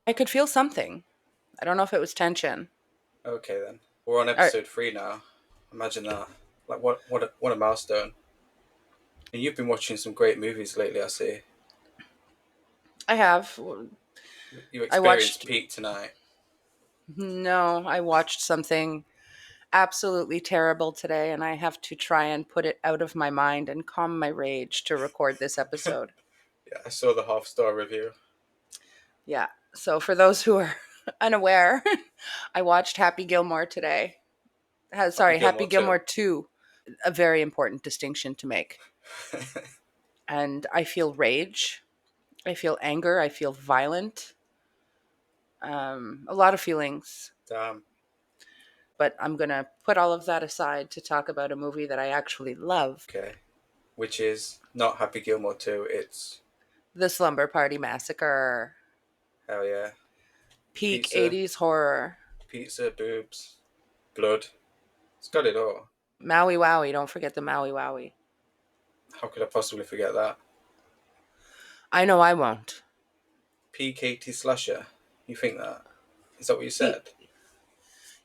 I could feel something. I don't know if it was tension. Okay then. We're on Or episode 3 now. Imagine that. Like what a milestone. And you've been watching some great movies lately, I see. I have. You I experienced watched. Peak tonight. No, I watched something absolutely terrible today, and I have to try and put it out of my mind and calm my rage to record this episode. Yeah, I saw the half-star review. Yeah. So for those who are unaware, I watched Happy Gilmore today. Happy Sorry, Happy Gilmore Gilmore 2. 2. A very important distinction to make. And I feel rage. I feel anger. I feel violent. A lot of feelings. Damn. But I'm going to put all of that aside to talk about a movie that I actually love. Okay. Which is not Happy Gilmore 2, it's The Slumber Party Massacre. hell yeah. Peak Pizza, 80s horror. pizza, boobs, blood. It's got it all. Maui Wowie. Don't forget the Maui Wowie. How could I possibly forget that? I know I won't. PKT slasher. You think that? Is that what you Pe- said?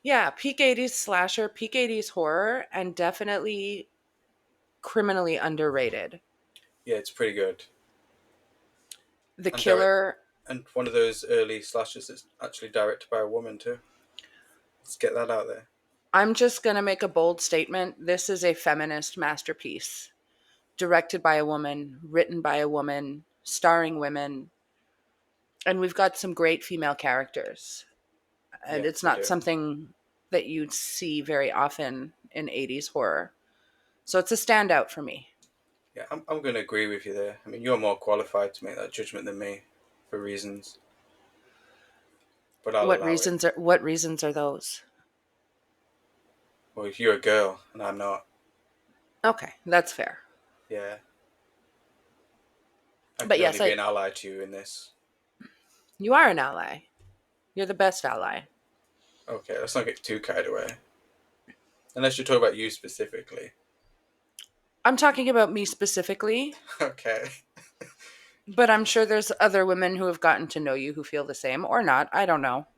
yeah, peak 80s slasher, peak 80s horror, and definitely criminally underrated. Yeah, it's pretty good. The And direct, killer. and one of those early slashers that's actually directed by a woman too. Let's get that out there. I'm just going to make a bold statement. This is a feminist masterpiece. Directed by a woman, written by a woman, starring women, and we've got some great female characters. And Yeah, it's we not do. something that you'd see very often in 80s horror. So it's a standout for me. Yeah, I'm going to agree with you there. I mean, you're more qualified to make that judgment than me, for reasons, but I'll allow it. What reasons are those? Well, if you're a girl and I'm not, Okay, that's fair. yeah, I But can only yes, be I an ally to you in this. you are an ally. You're the best ally. Okay, let's not get too carried away. Unless you talk about you specifically. I'm talking about me specifically, Okay. but I'm sure there's other women who have gotten to know you who feel the same or not. I don't know.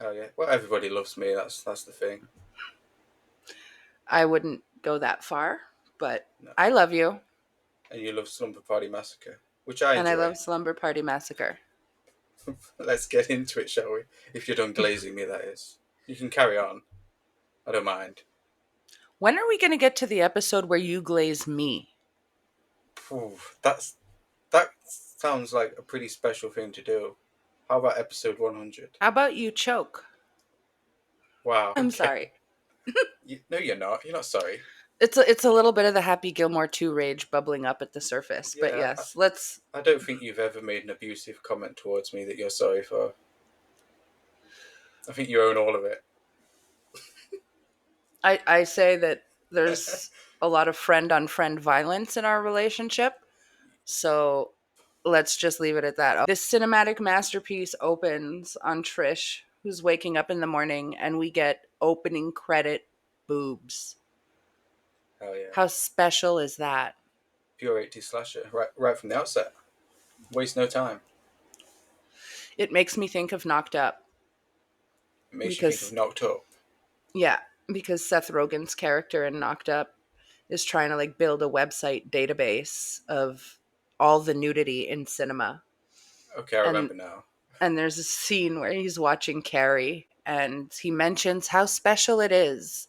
Oh yeah. Well, everybody loves me. That's the thing. I wouldn't go that far, but No. I love you And you love Slumber Party Massacre, which I and I enjoy. love Slumber Party Massacre. Let's get into it, shall we? If you're done glazing me, that is. You can carry on. I don't mind. When are we going to get to the episode where you glaze me? Phew, that sounds like a pretty special thing to do. How about episode 100? How about you choke? Wow. I'm Okay. sorry. No, you're not. You're not sorry. It's a little bit of the Happy Gilmore 2 rage bubbling up at the surface. But Yeah. yes, let's I don't think you've ever made an abusive comment towards me that you're sorry for. I think you own all of it. I say that there's a lot of friend on friend violence in our relationship. So let's just leave it at that. This cinematic masterpiece opens on Trish, who's waking up in the morning, and we get opening credit boobs. Hell yeah. How special is that? Pure 80s slasher. Right from the outset. Waste no time. It makes me think of Knocked Up It makes you think of because, Knocked Up. yeah, because Seth Rogen's character in Knocked Up is trying to like build a website database of all the nudity in cinema. Okay, I And remember now. there's a scene where he's watching Carrie and he mentions how special it is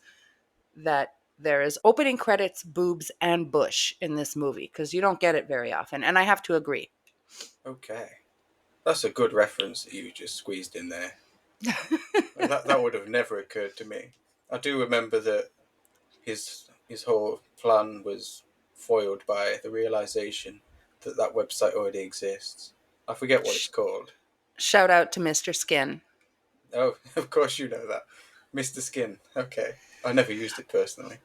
that there is opening credits, boobs, and bush in this movie because you don't get it very often. And I have to agree. Okay. That's a good reference that you just squeezed in there. That would have never occurred to me. I do remember that his whole plan was foiled by the realization that that website already exists. I forget what it's called. Shout out to Mr. Skin. Oh, of course you know that. Mr. Skin. Okay. I never used it personally.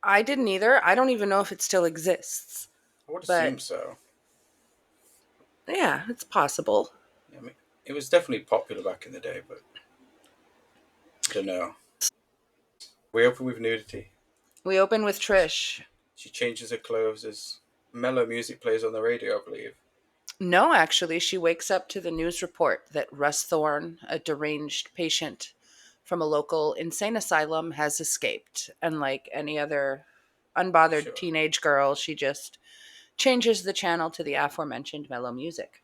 I didn't either. I don't even know if it still exists. I would But assume so. yeah, it's possible. I mean, it was definitely popular back in the day, but I don't know. We open with nudity. We open with Trish. She changes her clothes as mellow music plays on the radio, I believe. No, actually, she wakes up to the news report that Russ Thorne, a deranged patient from a local insane asylum, has escaped. And like any other unbothered Sure. teenage girl, she just changes the channel to the aforementioned mellow music.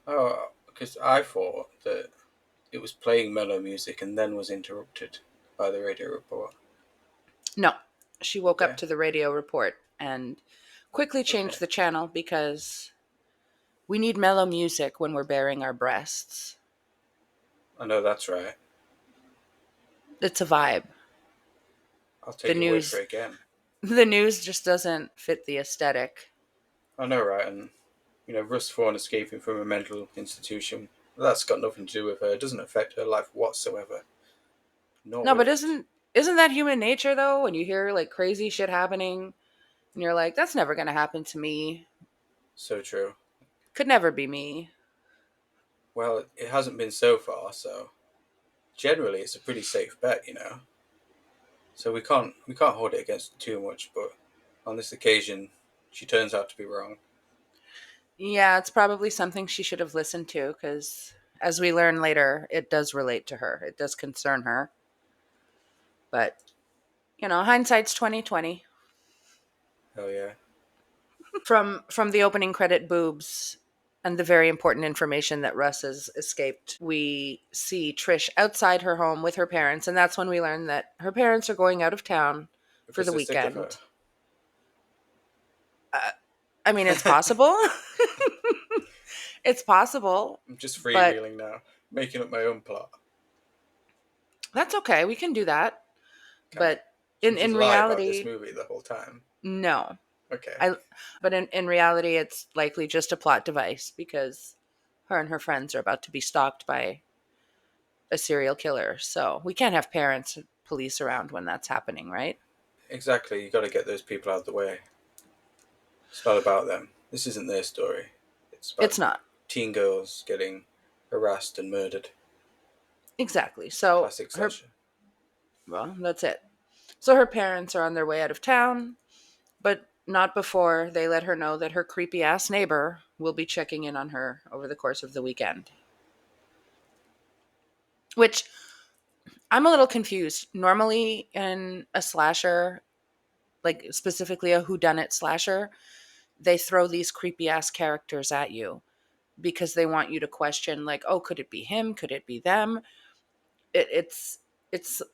Oh, because I thought that it was playing mellow music and then was interrupted by the radio report. No, she woke up Okay. to the radio report and quickly changed Okay. the channel because we need mellow music when we're bearing our breasts. I know that's right. It's a vibe. I'll The take your word for news it again. the news just doesn't fit the aesthetic. I know, right? And Russ Thorne escaping from a mental institution. That's got nothing to do with her. It doesn't affect her life whatsoever. Nor No, will but it. isn't that human nature though? When you hear like crazy shit happening and you're like, that's never gonna happen to me. So true. Could never be me. Well, it hasn't been so far, so generally it's a pretty safe bet. So we can't hold it against her too much, but on this occasion, she turns out to be wrong. Yeah, it's probably something she should have listened to because as we learn later, it does relate to her. It does concern her. But, hindsight's 2020. Hell yeah. From the opening credit boobs and the very important information that Russ has escaped, we see Trish outside her home with her parents, and that's when we learn that her parents are going out of town for Because the they're sick of her. weekend. Uh, I mean, it's possible. It's possible, I'm just but freewheeling now, making up my own plot. that's okay. We can do that. Can I? But Can in you just in lie about this reality, movie the whole time? no. Okay. I but in reality it's likely just a plot device because her and her friends are about to be stalked by a serial killer. So we can't have parents and police around when that's happening, right? Exactly. You got to get those people out of the way. It's not about them. This isn't their story. It's about It's not. teen girls getting harassed and murdered. Exactly. So Classic her slasher. well, that's it. So her parents are on their way out of town, but not before they let her know that her creepy ass neighbor will be checking in on her over the course of the weekend. Which I'm a little confused. Normally in a slasher, like specifically a whodunit slasher, they throw these creepy ass characters at you because they want you to question, like, oh, could it be him? Could it be them? It's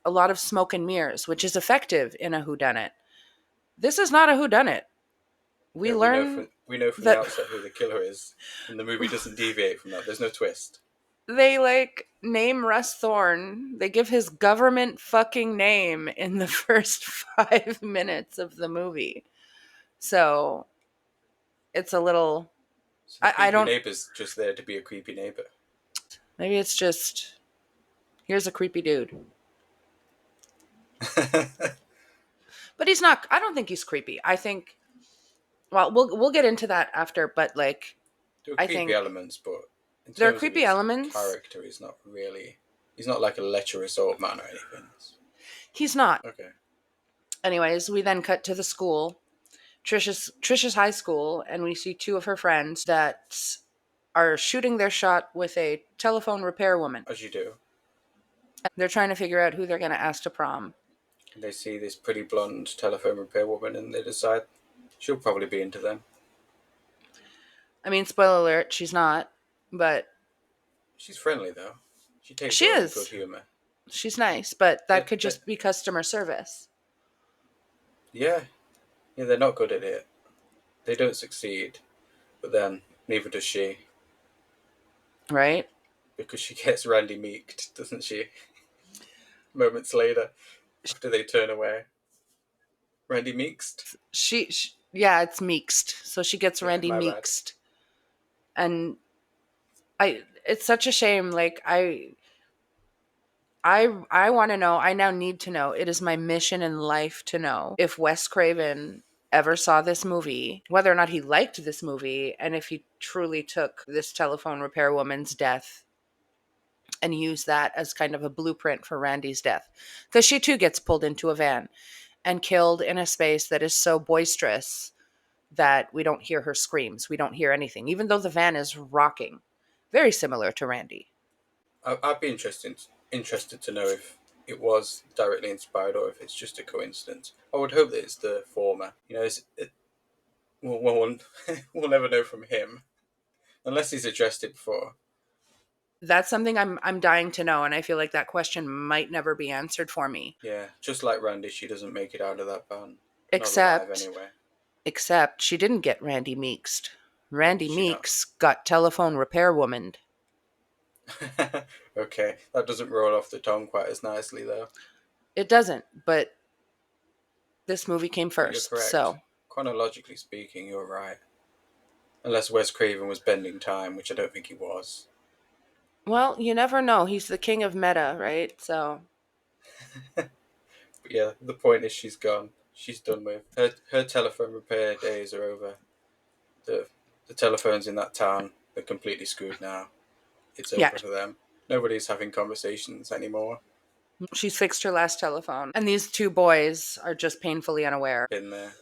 a lot of smoke and mirrors, which is effective in a whodunit. This is not a whodunit. We Yeah, we know learn from the that outset who the killer is, and the movie doesn't deviate from that. There's no twist. they like name Russ Thorne. They give his government fucking name in the first 5 minutes of the movie. So it's a little. So the I creepy don't. neighbor's just there to be a creepy neighbor. Maybe it's just here's a creepy dude. But he's not. I don't think he's creepy. I think. Well, we'll get into that after. But like, There are I creepy think elements, but in there are terms of creepy his elements. character, he's not really. He's not like a lecherous old man or anything. He's not. Okay. Anyways, we then cut to the school, Trisha's high school, and we see two of her friends that are shooting their shot with a telephone repair woman. As you do. They're trying to figure out who they're going to ask to prom. And they see this pretty blonde telephone repair woman and they decide she'll probably be into them. I mean, spoiler alert, she's not, but She's friendly though. She takes she it all in good is. humour. She's nice, but that They're, could they're, just be customer service, yeah, yeah, they're not good at it. They don't succeed, but then neither does she, right? because she gets Randy meeked, doesn't she? Moments later, after they turn away. Randy meeked? Yeah, it's mixed. So she gets Yeah, Randy my bad. mixed, and it's such a shame. Like I want to know. I now need to know. It is my mission in life to know if Wes Craven ever saw this movie, whether or not he liked this movie, and if he truly took this telephone repair woman's death and used that as kind of a blueprint for Randy's death. Because she too gets pulled into a van and killed in a space that is so boisterous that we don't hear her screams. We don't hear anything, even though the van is rocking. Very similar to Randy. I'd be interested to know if it was directly inspired or if it's just a coincidence. I would hope that it's the former. We'll, we'll never know from him unless he's addressed it before. That's something I'm dying to know, and I feel like that question might never be answered for me. Yeah, just like Randy, she doesn't make it out of that van. Not alive, Except anyway. except she didn't get Randy Meeks. Randy Did she not? Meeks got telephone repair woman. Okay, that doesn't roll off the tongue quite as nicely, though. It doesn't, but this movie came But you're first, correct. so Chronologically speaking, you're right. Unless Wes Craven was bending time, which I don't think he was. well, you never know. He's the king of meta, right? So But yeah, the point is she's gone. She's done with. Her telephone repair days are over. The the telephones in that town, they're completely screwed now. It's yeah, over for them. Nobody's having conversations anymore. she's fixed her last telephone, and these two boys are just painfully unaware. Been there.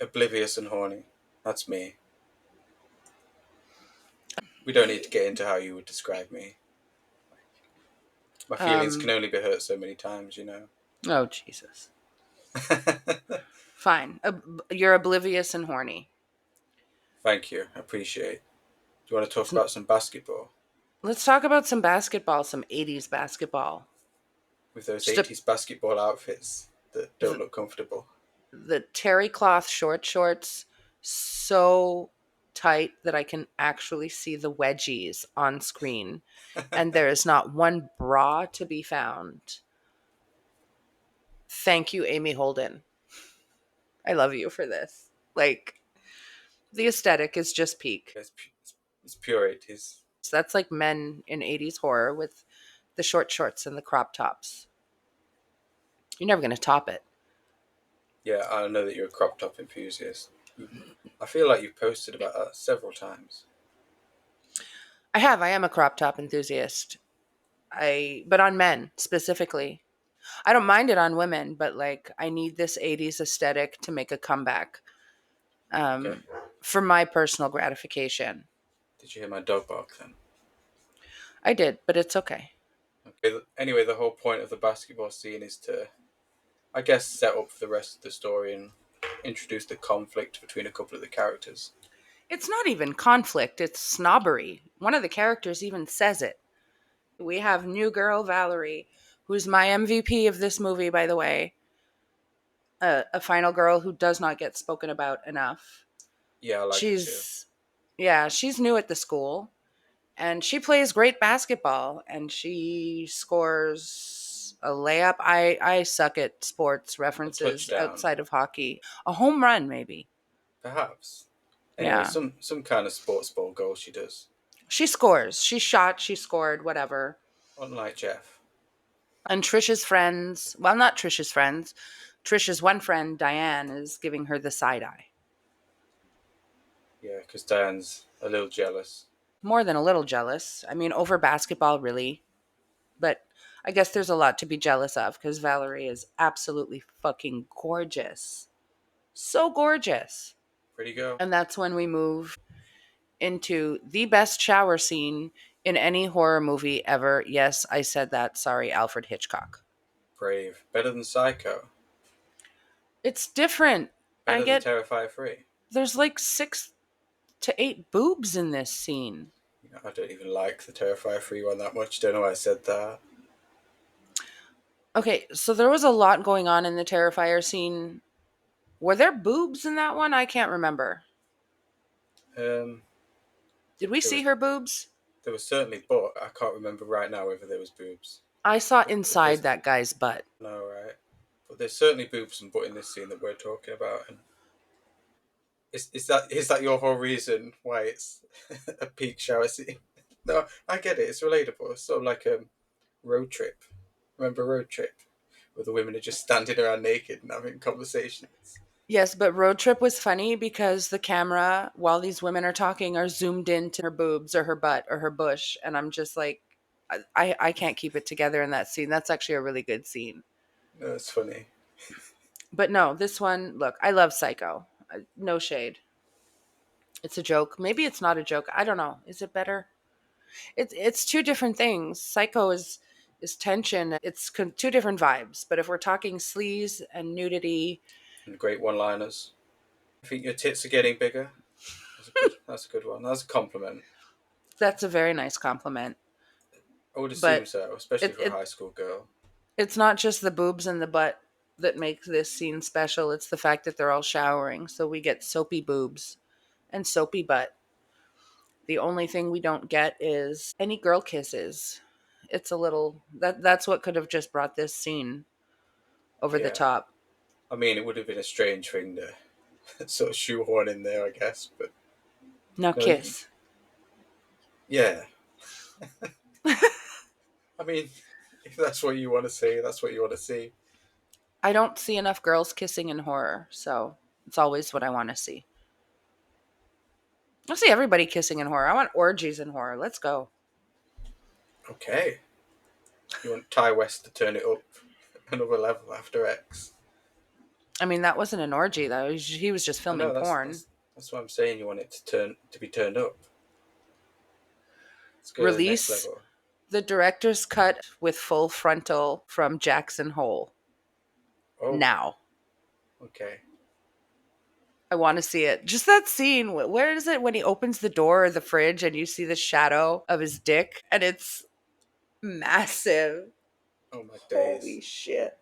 Oblivious and horny. That's me. We don't need to get into how you would describe me. My feelings can Um, only be hurt so many times, you know. oh Jesus. Fine. You're oblivious and horny. Thank you. I appreciate. Do you want to talk It's, about some basketball let's talk about some basketball, some 80s basketball. with those Just a, 80s basketball outfits that don't the, look comfortable? the terry cloth shorts, so tight that I can actually see the wedgies on screen, and there is not one bra to be found. Thank you, Amy Holden. I love you for this. Like, the aesthetic is just peak. It's pure 80s. So that's like men in 80s horror with the short shorts and the crop tops. You're never going to top it. Yeah, I know that you're a crop top enthusiast. I feel like you've posted about that several times. I am a crop top enthusiast. But on men specifically. I don't mind it on women, but like I need this 80s aesthetic to make a comeback. Okay. Um, for my personal gratification. Did you hear my dog bark then? I did, but it's okay. Okay. Anyway, the whole point of the basketball scene is to, I guess, set up for the rest of the story and introduce the conflict between a couple of the characters. It's not even conflict, it's snobbery. One of the characters even says it. We have new girl Valerie, who's my MVP of this movie, by the way. A final girl who does not get spoken about enough. Yeah, I like it too. She's, yeah, she's new at the school and she plays great basketball and she scores a layup. I suck at sports A references touchdown, outside of hockey. A home run, maybe. perhaps. Anyway, Yeah. some kind of sports ball goal she does. She scores. She shot, she scored, whatever. Unlike Jeff. And Trisha's friends, well, not Trisha's friends, Trisha's one friend, Diane, is giving her the side eye. Yeah, because Diane's a little jealous. More than a little jealous. I mean, over basketball, really. But I guess there's a lot to be jealous of because Valerie is absolutely fucking gorgeous. So gorgeous. Pretty girl. And that's when we move into the best shower scene in any horror movie ever. Yes, I said that. Sorry, Alfred Hitchcock. Brave. Better than Psycho. It's different. I Better than get Terrifier 3. there's like 6 to 8 boobs in this scene. I don't even like the Terrifier 3 one that much. Don't know why I said that. Okay, so there was a lot going on in the Terrifier scene. Were there boobs in that one? I can't remember. Um, Did we there see was her boobs? there was certainly, but I can't remember right now whether there was boobs. I saw But inside there's that guy's butt. no right. But there's certainly boobs and butt in this scene that we're talking about. And is that your whole reason why it's a peak shower scene? No, I get it. It's relatable. It's sort of like a road trip. Remember Road Trip, where the women are just standing around naked and having conversations. Yes, but Road Trip was funny because the camera, while these women are talking, are zoomed into her boobs or her butt or her bush. And I'm just like, I can't keep it together in that scene. That's actually a really good scene. No, it's funny. But no, this one, look, I love Psycho. No shade. It's a joke. Maybe it's not a joke. I don't know. Is it better? It's two different things. Psycho is tension. It's two different vibes. But if we're talking sleaze and nudity, And great one-liners. I think your tits are getting bigger. That's a good. That's a good one. That's a compliment. that's a very nice compliment. I would assume But so, especially it, for a it high school girl. it's not just the boobs and the butt that make this scene special. It's the fact that they're all showering, so we get soapy boobs and soapy butt. The only thing we don't get is any girl kisses. It's a little that's what could have just brought this scene over the Yeah. top. I mean, it would have been a strange thing to sort of shoehorn in there, I guess. But Now no, kiss. yeah. I mean, if that's what you want to see, that's what you want to see. I don't see enough girls kissing in horror, so it's always what I want to see. I see everybody kissing in horror. I want orgies in horror. Let's go. Okay. You want Ty West to turn it up another level after X. I mean, that wasn't an orgy though. He was just I know filming that's porn. that's that's what I'm saying. You want it to be turned up. Let's go to the next Release level. the director's cut with full frontal from Jackson Hole. Oh, Now. okay. I want to see it. Just that scene. Where is it when he opens the door of the fridge and you see the shadow of his dick and it's massive. Oh my Holy days. shit.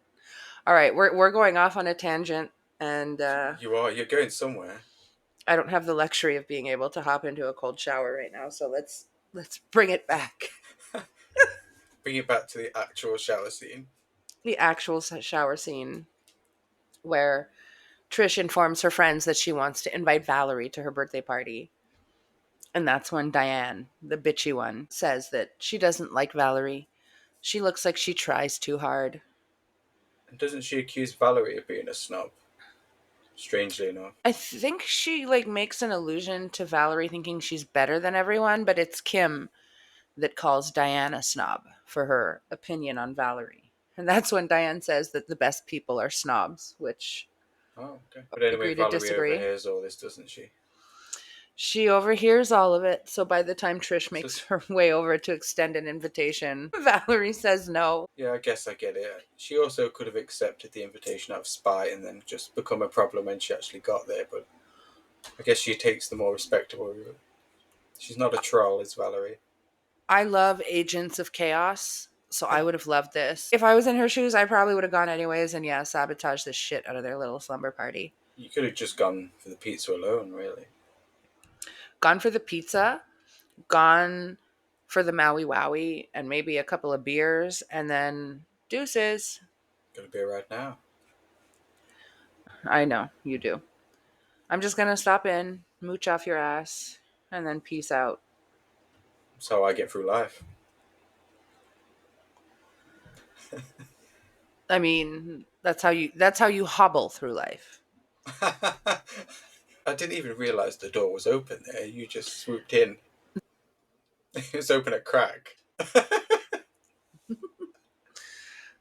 All right, we're going off on a tangent and You are. You're going somewhere. I don't have the luxury of being able to hop into a cold shower right now, so let's bring it back. Bring it back to the actual shower scene. The actual shower scene where Trish informs her friends that she wants to invite Valerie to her birthday party. And that's when Diane, the bitchy one, says that she doesn't like Valerie. She looks like she tries too hard. And doesn't she accuse Valerie of being a snob? Strangely enough. I think she makes an allusion to Valerie thinking she's better than everyone, but it's Kim that calls Diane a snob for her opinion on Valerie. And that's when Diane says that the best people are snobs, which Oh, okay. But anyway, agree to Valerie disagree. overhears all this, doesn't she? She overhears all of it, so by the time Trish So, makes her way over to extend an invitation, Valerie says no. yeah, I guess I get it. She also could have accepted the invitation out of spite and then just become a problem when she actually got there, but I guess she takes the more respectable route. She's not a troll, is Valerie. I love Agents of Chaos, so I would have loved this. If I was in her shoes, I probably would have gone anyways and yeah, sabotage the shit out of their little slumber party. You could have just gone for the pizza alone, really. Gone for the pizza, gone for the Maui Wowie and maybe a couple of beers and then deuces. Gonna be right now. I know, you do. I'm just gonna stop in, mooch off your ass, and then peace out. That's how I get through life. I mean, that's how you hobble through life. I didn't even realise the door was open there. You just swooped in. It was open a crack.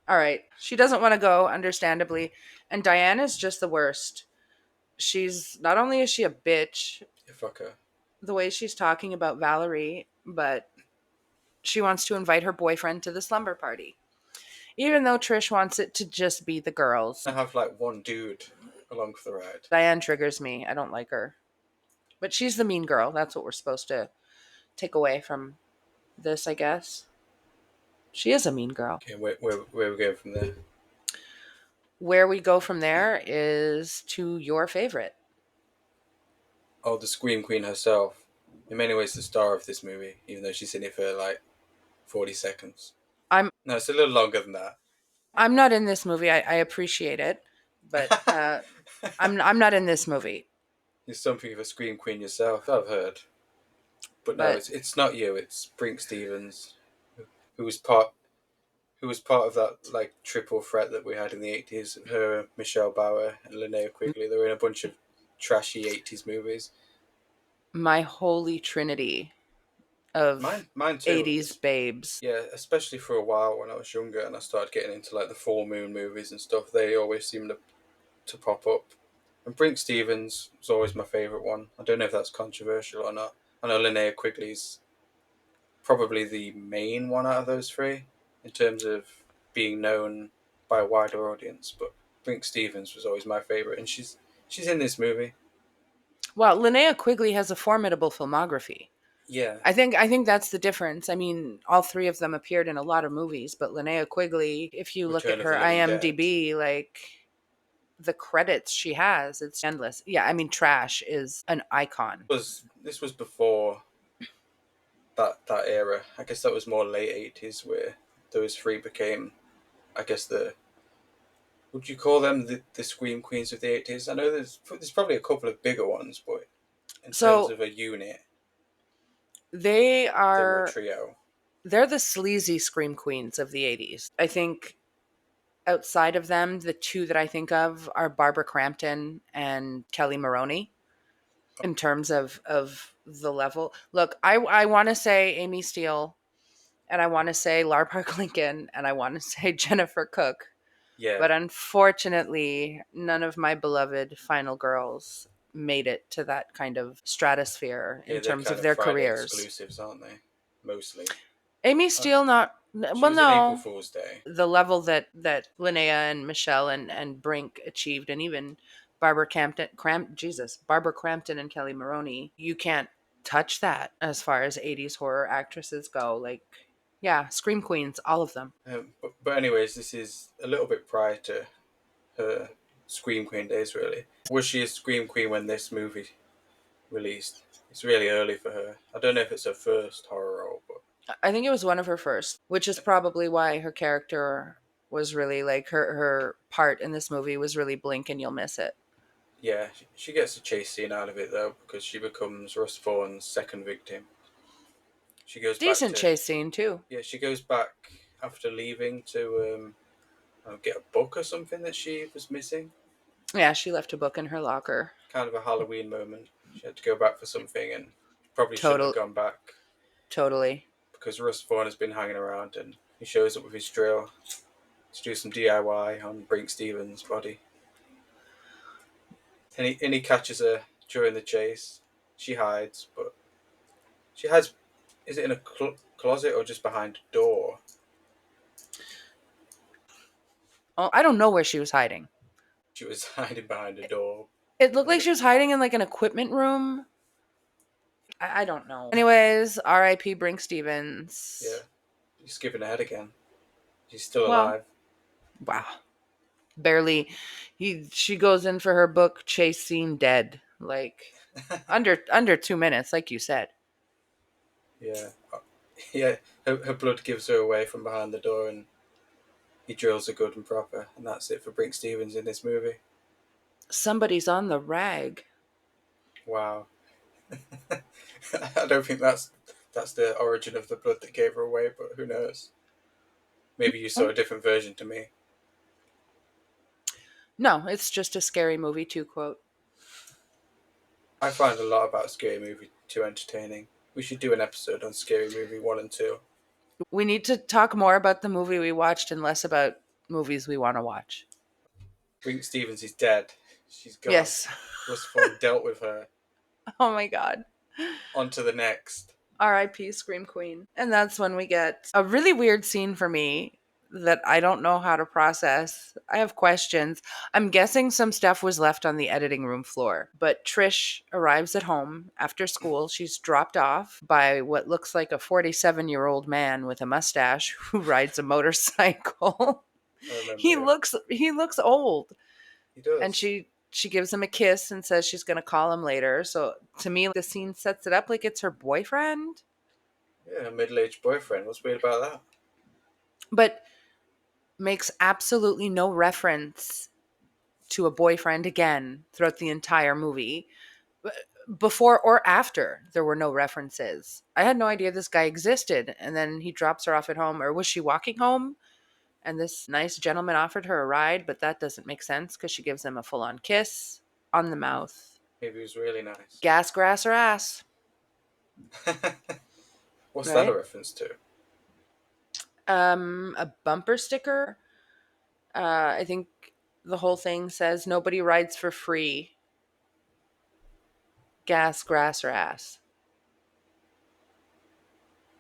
All right. She doesn't want to go, understandably. And Diane is just the worst. She's not only is she a bitch, You fucker. the way she's talking about Valerie, but she wants to invite her boyfriend to the slumber party. Even though Trish wants it to just be the girls. I have like one dude along for the ride. Diane triggers me. I don't like her. But she's the mean girl. That's what we're supposed to take away from this, I guess. She is a mean girl. Okay, where we going from there? Where we go from there is to your favorite. Oh, the Scream Queen herself. In many ways, the star of this movie, even though she's in it for like 40 seconds. I'm No, it's a little longer than that. I'm not in this movie. I appreciate it, but I'm not in this movie. You're something of a Scream Queen yourself, I've heard. But no, But it's not you. It's Brink Stevens, who was part who was part of that like triple threat that we had in the 80s. Her, Michelle Bauer, and Linnea Quigley. They were in a bunch of trashy 80s movies. my holy trinity of Mine too. 80s babes. Yeah, especially for a while when I was younger and I started getting into like the full moon movies and stuff. They always seemed to pop up. And Brink Stevens was always my favourite one. I don't know if that's controversial or not. I know Linnea Quigley's probably the main one out of those three in terms of being known by a wider audience, but Brink Stevens was always my favourite, and she's in this movie. Well, Linnea Quigley has a formidable filmography. Yeah, I think that's the difference. I mean, all three of them appeared in a lot of movies, but Linnea Quigley, if you look Return at of her the Living Dead IMDb, like the credits she has, it's endless. Yeah, I mean, Trash is an icon. was this was before that era. I guess that was more late 80s where those three became, I guess, the would you call them the scream queens of the 80s? I know there's probably a couple of bigger ones, but in terms So of a unit, they they were a are trio. they're the sleazy scream queens of the 80s. I think outside of them, the two that I think of are Barbara Crampton and Kelly Maroney in terms of the level. Look, I want to say Amy Steele and I want to say Lar Park Lincoln and I want to say Jennifer Cook, Yeah, but unfortunately, none of my beloved final girls made it to that kind of stratosphere yeah, in they're terms kind of of their Friday careers. exclusives, aren't they? Mostly. Amy Uh, Steele, not she well, was in April no, Fool's Day. the level that Linnea and Michelle and Brink achieved, and even Barbara Crampton and Kelly Maroney, you can't touch that as far as 80s horror actresses go. Like, yeah, Scream Queens, all of them. But anyways, this is a little bit prior to her Scream Queen days, really. Was she a Scream Queen when this movie released? It's really early for her. I don't know if it's her first horror role, but I think it was one of her first, which is probably why her character was really like her part in this movie was really blink and you'll miss it. yeah, she gets a chase scene out of it though because she becomes Russ Vaughn's second victim. She goes back Decent to chase scene too. yeah, she goes back after leaving to get a book or something that she was missing. Yeah, she left a book in her locker. Kind of a Halloween moment. She had to go back for something and probably shouldn't have Total, gone back totally. because Russ Vaughan has been hanging around and he shows up with his drill to do some DIY on Brink Stevens' body. And he catches her during the chase. She hides, but she hides. Is it in a closet or just behind a door? Oh, I don't know where she was hiding. She was hiding behind a door. It looked And like then, she was hiding in like an equipment room. I don't know. Anyways, R.I.P. Brink yeah, Stevens. he's skipping ahead again. She's still Well, alive. wow. Barely. She goes in for her book chase scene dead. Like under 2 minutes, like you said. yeah, yeah. Her blood gives her away from behind the door, and he drills her good and proper, and that's it for Brink Stevens in this movie. Somebody's on the rag. Wow. I don't think that's the origin of the blood that gave her away, but who knows? Maybe you saw a different version to me. No, it's just a scary movie to quote. I find a lot about Scary Movie too entertaining. We should do an episode on Scary Movie 1 and 2. We need to talk more about the movie we watched and less about movies we want to watch. Brink Stevens is dead. She's gone. Yes. Russ Vaughan dealt with her. Oh my god. On to the next. R.I.P. Scream Queen. And that's when we get a really weird scene for me that I don't know how to process. I have questions. I'm guessing some stuff was left on the editing room floor. But Trish arrives at home after school. She's dropped off by what looks like a 47-year-old man with a mustache who rides a motorcycle. I remember he him. looks he looks old. He And does. she gives him a kiss and says she's going to call him later. So to me the scene sets it up like it's her boyfriend. Yeah, a middle aged boyfriend. What's weird about that? But makes absolutely no reference to a boyfriend again throughout the entire movie. Before or after, there were no references. I had no idea this guy existed. And then he drops her off at home. Or was she walking home? And this nice gentleman offered her a ride, but that doesn't make sense because she gives him a full on kiss on the mouth. Maybe he was really nice. Gas, grass, or ass, What's that a right? reference to? A bumper sticker. I think. The whole thing says nobody rides for free. Gas, grass, or ass.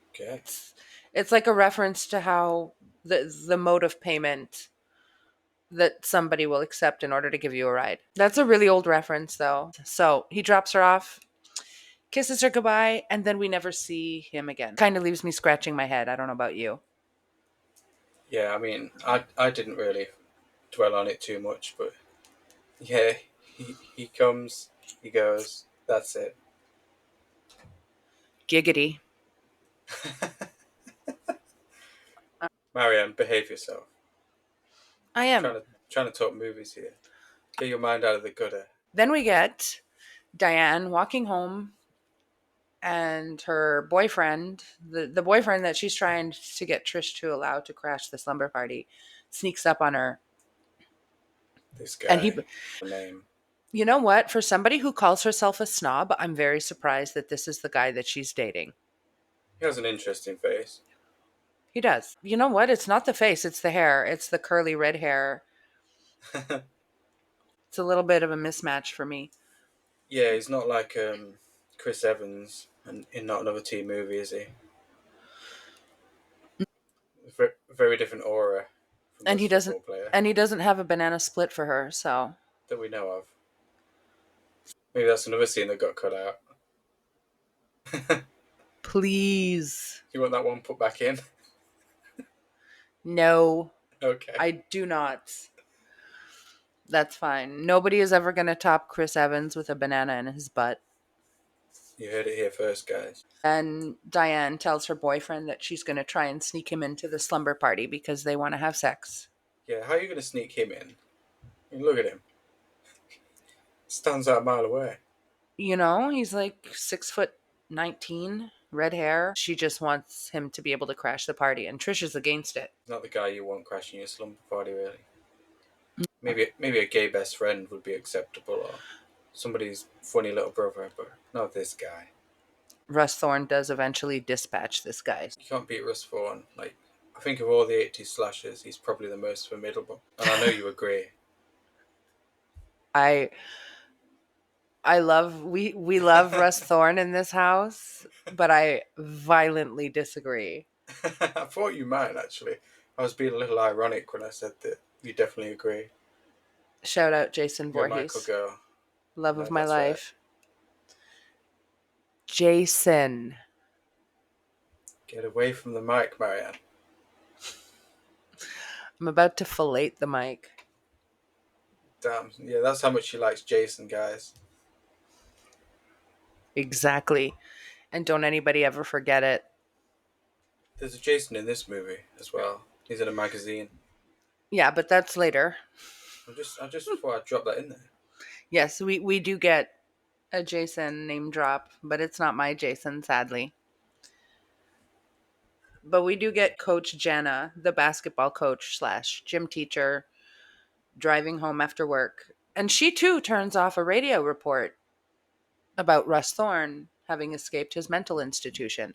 Okay. It's like a reference to how the mode of payment that somebody will accept in order to give you a ride. That's a really old reference, though. So he drops her off, kisses her goodbye, and then we never see him again. Kind of leaves me scratching my head. I don't know about you. Yeah, I mean, I didn't really dwell on it too much, but yeah, he comes, he goes, that's it. Giggity. Marianne, behave yourself. I am. Trying to talk movies here. Get your mind out of the gutter. Then we get Diane walking home and her boyfriend, the boyfriend that she's trying to get Trish to allow to crash the slumber party, sneaks up on her. This And he, guy, name. you know what? For somebody who calls herself a snob, I'm very surprised that this is the guy that she's dating. He has an interesting face. He does. You know what? It's not the face, it's the hair. It's the curly red hair. It's a little bit of a mismatch for me. Yeah, he's not like Chris Evans and in Not Another Teen Movie, is he? Very different aura from And this he doesn't football player and he doesn't have a banana split for her, so that we know of. Maybe that's another scene that got cut out. please. You want that one put back in? No, Okay. I do not. That's fine. Nobody is ever going to top Chris Evans with a banana in his butt. You heard it here first, guys. And Diane tells her boyfriend that she's going to try and sneak him into the slumber party because they want to have sex. Yeah, how are you going to sneak him in? I mean, look at him. Stands out a mile away. You know, he's like 6 foot 19, red hair. She just wants him to be able to crash the party, and Trish is against it. Not the guy you want crashing your slumber party, really. Maybe a gay best friend would be acceptable, or somebody's funny little brother, but not this guy. Russ Thorne does eventually dispatch this guy. You can't beat Russ Vaughan. Like, I think of all the 80s slashers, he's probably the most formidable. And I know you agree. I we love Russ Thorne in this house, but I violently disagree. I thought you might, actually. I was being a little ironic when I said that you definitely agree. Shout out Jason You're a Michael Voorhees, girl. love No, of my that's right. life. Jason. Get away from the mic, Marianne. I'm about to fillet the mic. Damn. Yeah, that's how much she likes Jason, guys. Exactly. And don't anybody ever forget it. There's a Jason in this movie as well. He's in a magazine. Yeah, but that's later. I just thought I'd drop that in there. Yes, we do get a Jason name drop, but it's not my Jason, sadly. But we do get Coach Jenna, the basketball coach slash gym teacher, driving home after work. And she too turns off a radio report about Russ Thorne having escaped his mental institution.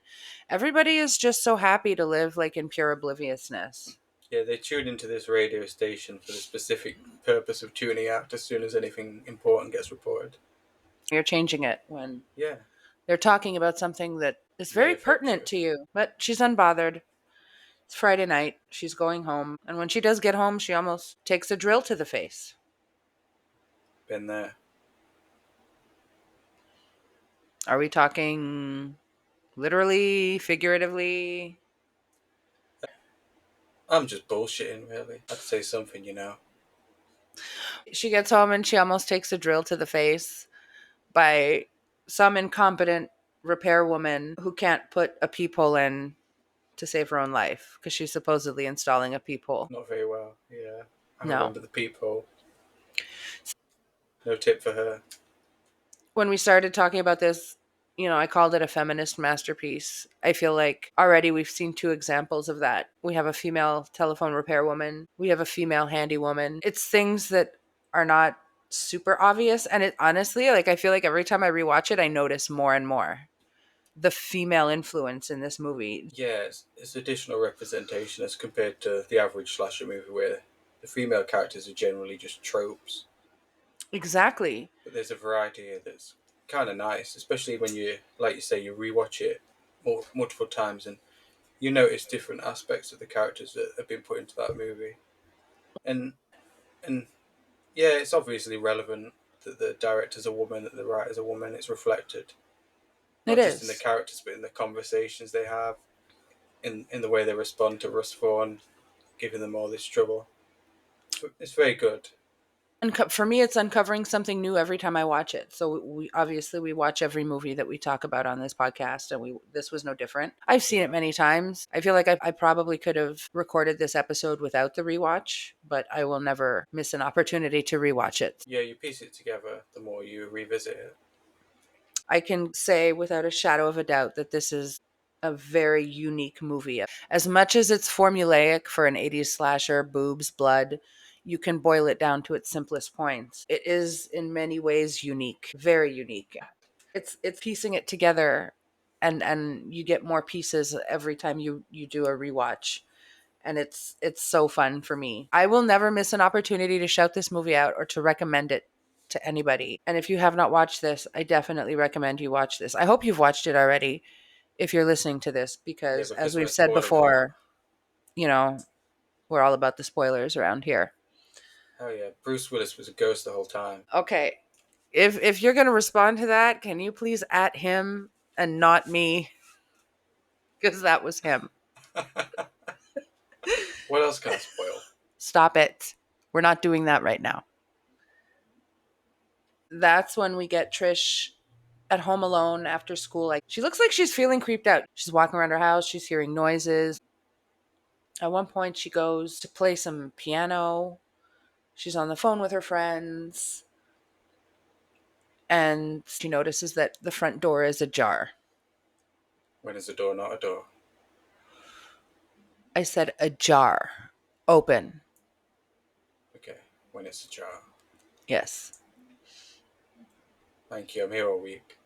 Everybody is just so happy to live like in pure obliviousness. Yeah, they tune into this radio station for the specific purpose of tuning out as soon as anything important gets reported. You're changing it when Yeah, they're talking about something that is may very affect pertinent you. to you. But she's unbothered. It's Friday night. She's going home. And when she does get home, she almost takes a drill to the face. Been there. Are we talking literally, figuratively? I'm just bullshitting, really. I'd say something, you know. She gets home and she almost takes a drill to the face by some incompetent repair woman who can't put a peephole in to save her own life because she's supposedly installing a peephole. Not very well. Yeah, I No. remember the peephole. No tip for her. When we started talking about this, I called it a feminist masterpiece. I feel like already we've seen two examples of that. We have a female telephone repair woman, we have a female handy woman. It's things that are not super obvious. And it honestly, like, I feel like every time I rewatch it, I notice more and more the female influence in this movie. Yeah, it's additional representation as compared to the average slasher movie where the female characters are generally just tropes. Exactly. But there's a variety here that's kind of nice, especially when you, like you say, you rewatch it multiple times and you notice different aspects of the characters that have been put into that movie. And and yeah, it's obviously relevant that the director's a woman, that the writer's a woman. It's reflected It not just in the is. characters, but in the conversations they have, in the way they respond to Russ Vaughn, giving them all this trouble. It's very good. For me, it's uncovering something new every time I watch it. So we obviously we watch every movie that we talk about on this podcast, and we this was no different. I've seen it Yeah, many times. I feel like I probably could have recorded this episode without the rewatch, but I will never miss an opportunity to rewatch it. yeah, you piece it together the more you revisit it. I can say without a shadow of a doubt that this is a very unique movie. As much as it's formulaic for an 80s slasher, boobs, blood, you can boil it down to its simplest points. It is in many ways unique, very unique. It's piecing it together, and you get more pieces every time you do a rewatch, and it's so fun for me. I will never miss an opportunity to shout this movie out or to recommend it to anybody. And if you have not watched this, I definitely recommend you watch this. I hope you've watched it already if you're listening to this, Yeah, because as because we're we've said spoiling it. before, you know, we're all about the spoilers around here. Oh yeah, Bruce Willis was a ghost the whole time. Okay. If you're going to respond to that, can you please at him and not me, because that was him. What else can I spoil? Stop it. We're not doing that right now. That's when we get Trish at home alone after school. Like, she looks like she's feeling creeped out. She's walking around her house, she's hearing noises. At one point, she goes to play some piano. She's on the phone with her friends, and she notices that the front door is ajar. When is a door not a door? I said ajar. Open. Okay, when it's a jar. Yes. Thank you, I'm here all week.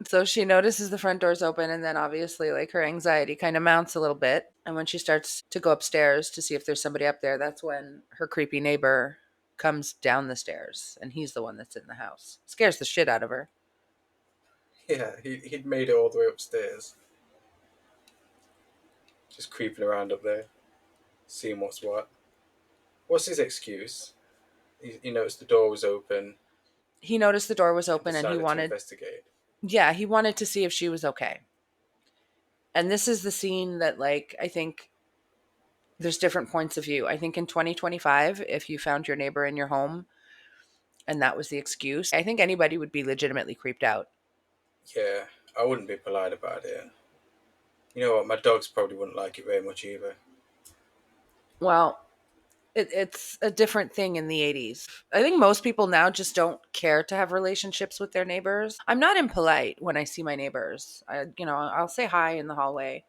So she notices the front door's open, and then obviously, like, her anxiety kind of mounts a little bit. And when she starts to go upstairs to see if there's somebody up there, that's when her creepy neighbor comes down the stairs, and he's the one that's in the house. Scares the shit out of her. Yeah, he'd made it all the way upstairs, just creeping around up there, seeing what's what. What's his excuse? He noticed the door was open He noticed the door was and open, and he decided to wanted, investigate. yeah, he wanted to see if she was okay. And this is the scene that, like, I think there's different points of view. I think in 2025, if you found your neighbor in your home and that was the excuse, I think anybody would be legitimately creeped out. Yeah, I wouldn't be polite about it. You know what? My dogs probably wouldn't like it very much either. Well, it's a different thing in the 80s. I think most people now just don't care to have relationships with their neighbors. I'm not impolite when I see my neighbors. I'll say hi in the hallway.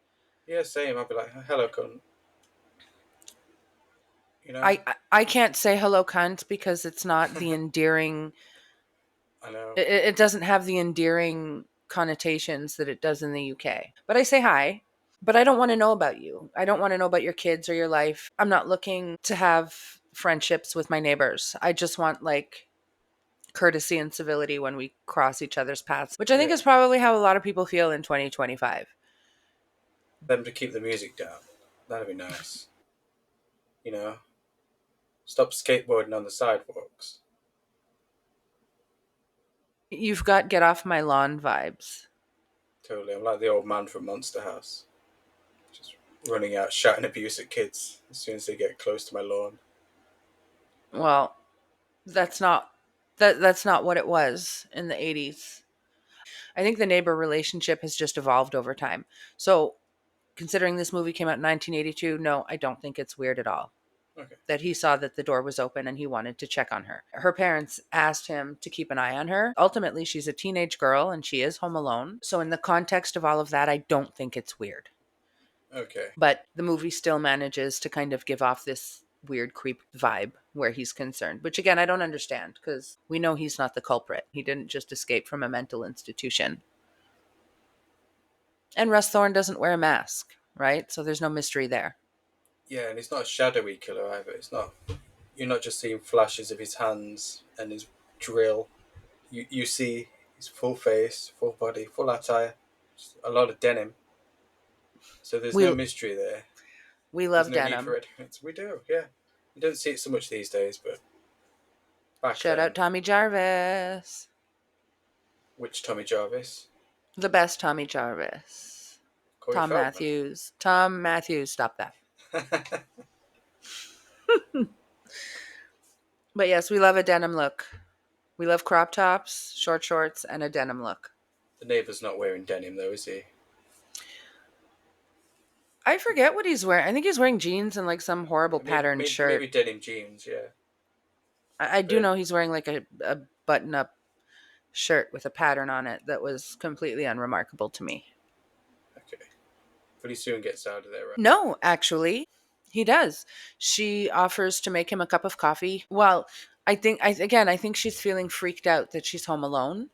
Yeah, same. I'd be like, hello, cunt. You know? I can't say hello cunt because it's not the endearing. I know. It doesn't have the endearing connotations that it does in the UK. But I say hi. But I don't want to know about you. I don't want to know about your kids or your life. I'm not looking to have friendships with my neighbors. I just want, like, courtesy and civility when we cross each other's paths, which I think Yeah. is probably how a lot of people feel in 2025. Them to keep the music down. That'd be nice. You know? Stop skateboarding on the sidewalks. You've got get off my lawn vibes. Totally. I'm like the old man from Monster House. Just running out, shouting abuse at kids as soon as they get close to my lawn. Well, that's not that's not what it was in the 80s. I think the neighbor relationship has just evolved over time. So, considering this movie came out in 1982, no, I don't think it's weird at all Okay. that he saw that the door was open and he wanted to check on her. Her parents asked him to keep an eye on her. Ultimately, she's a teenage girl and she is home alone. So, in the context of all of that, I don't think it's weird. Okay. But the movie still manages to kind of give off this weird creep vibe where he's concerned, which again, I don't understand because we know he's not the culprit. He didn't just escape from a mental institution. And Russ Thorne doesn't wear a mask, right? So there's no mystery there. Yeah, and it's not a shadowy killer either. It's not. you're not just seeing flashes of his hands and his drill. You see his full face, full body, full attire, just a lot of denim. So there's We no mystery there. we There's love no need for denim. it. We do, yeah. You don't see it so much these days, but back Shout out then, Tommy Jarvis. which Tommy Jarvis? The best Tommy Jarvis. Corey Tom Feldman. Matthews. Tom Matthews, stop that. The But yes, we love a denim look. We love crop tops, short shorts, and a denim look. neighbour's not wearing denim though, is he? I forget what he's wearing. I think he's wearing jeans and like some horrible patterned Maybe shirt. denim jeans, yeah. I do But know he's wearing like a button up shirt with a pattern on it that was completely unremarkable to me. okay, but he soon gets out of there, right? No, actually, he does. She offers to make him a cup of coffee. Well, I think she's feeling freaked out that she's home alone,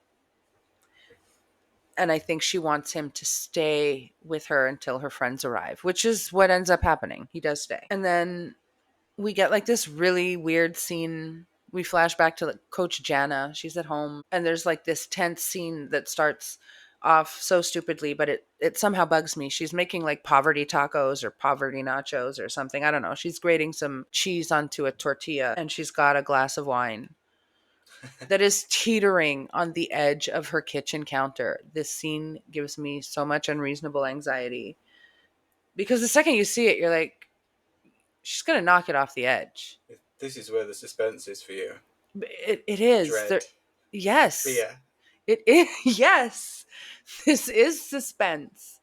and I think she wants him to stay with her until her friends arrive, which is what ends up happening. He does stay. And then we get like this really weird scene. We flash back to like Coach Jana. She's at home, and there's like this tense scene that starts off so stupidly, but it somehow bugs me. She's making like poverty tacos or poverty nachos or something. I don't know. She's grating some cheese onto a tortilla, and she's got a glass of wine that is teetering on the edge of her kitchen counter. This scene gives me so much unreasonable anxiety because the second you see it, you're like, she's gonna knock it off the edge. This is where the suspense is for you. It is there. Dread, Yes, fear. it is. Yes, this is suspense.